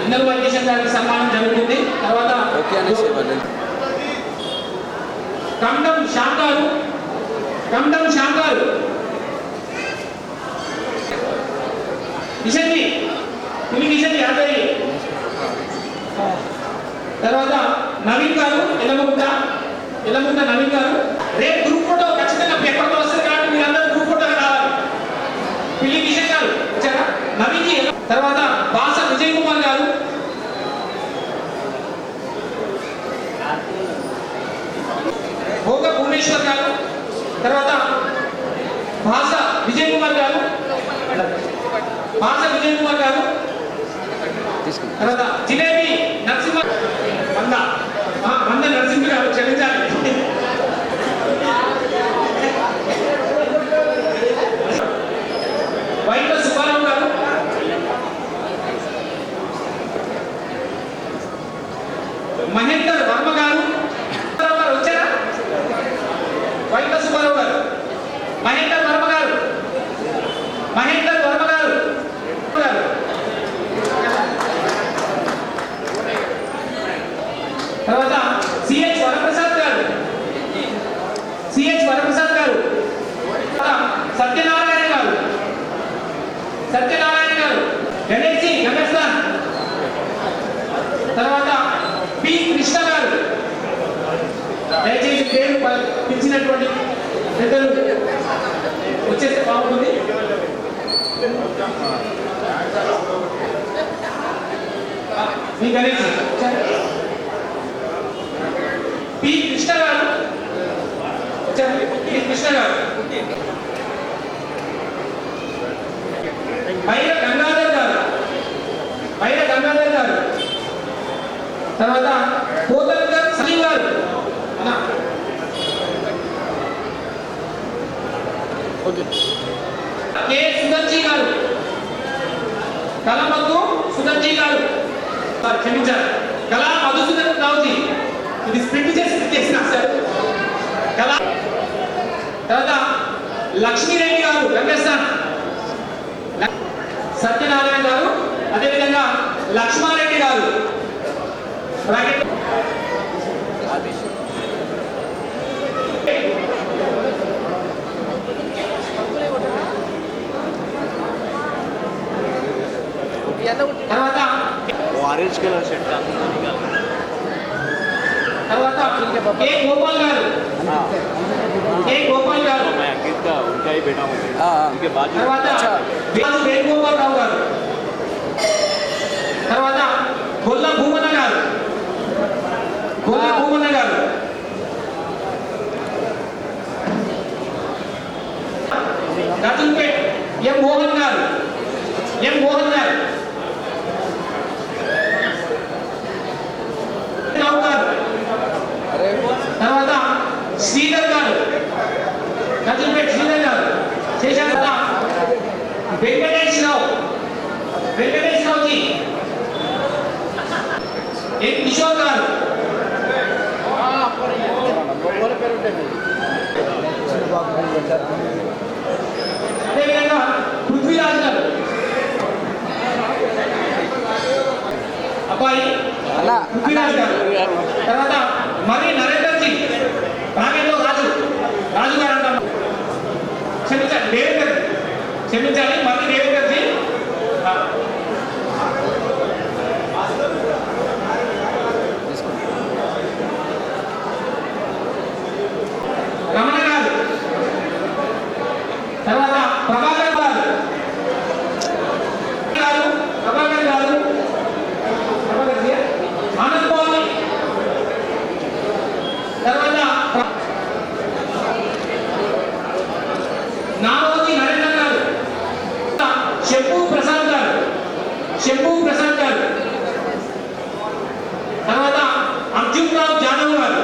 ఇందపాయి కిషన్ గారికి సన్మానం జరుగుతుంది. తర్వాత కమడం శ్యామ్ గారు, కమడం శ్యామ్ గారు, కిషన్ జీ, పులి కిషన్ జీ ఆదరి. తర్వాత నవీన్ గారు, ఎల్లముంట నవీన్ గారు. రేపు గ్రూప్ ఫోటో ఖచ్చితంగా పేపర్లో వస్తుంది కాబట్టి మీరందరూ గ్రూప్ ఫోటో కావాలి. పిల్లి కిషన్ గారు వచ్చారా, నవీన్ జీ. తర్వాత బాస విజయ్ కుమార్ గారు, భోగ భువనేశ్వర్ గారు, తర్వాత భాష విజయ్ కుమార్ గారు, తర్వాత జిలేబీ నరసింహ మంద నరసింహ గారు, క్షమించాలి. వైట సుబ్బారావు గారు, మహేందర్ వర్మ గారు. వచ్చారా? వైట సుబ్బారావు గారు, మహేందర్ వర్మ గారు, తర్వాత సిహెచ్ వరప్రసాద్ గారు, సత్యనారాయణ గారు, గణేష్ జీ గణేశ్వర్. తర్వాత పి కృష్ణ గారు. దయచేసి పేరు పిలిచినటువంటి పెద్దలు వచ్చేస్తే బాగుంటుంది. మీ గణేష్ పి కృష్ణ గారు, బైర గంగాధర్ గారు, తర్వాత కోతల్కర్ సలీం గారు, కే సుదర్జీ గారు, కలమద్దు సుదర్జీ గారు, క్షమించారు, కళా మధుసూదన్ రావుజీ. ఇది స్ప్రింట్ చేసిన సార్. కళా తర్వాత లక్ష్మీరెడ్డి గారు, గంగస్థాన్ సత్యనారాయణ గారు, అదేవిధంగా లక్ష్మారెడ్డి గారు. తర్వాత ఆరెంజ్ కలర్ షర్ట్ తర్వాత కే గోపాల్ గారు, मैं अंकित का उनका ही बेटा हूँ उनके बाजू తర్వాత వేణుగోపాల్ రావు గారు, తర్వాత గొల్ల భూమన గారు, గజంపేట్ ఎం మోహన్ గారు, తర్వాత శ్రీధర్ గారు, గజంపేట్ శ్రీధర్ గారు. చేశారు కదా వెంకటేష్ రావుజీ, ఎన్ కిషోర్ గారు, అదేవిధంగా పృథ్వీరాజ్ గారు, అబ్బాయి పృథ్వీరాజ్ గారు. తర్వాత మరి నరేందర్ జీ, రాగేంద్ర రాజు గారు అంటారు. క్షమించాలి మరి దేవేందర్ జీ. రమణ గారు, తర్వాత ప్రభాకర్ గారు, ఆనంద్ బాబు, తర్వాత నారోజీ నరేంద్ర గారు, శంభూ ప్రసాద్ గారు, అర్జున్ రావు జాదవ్ గారు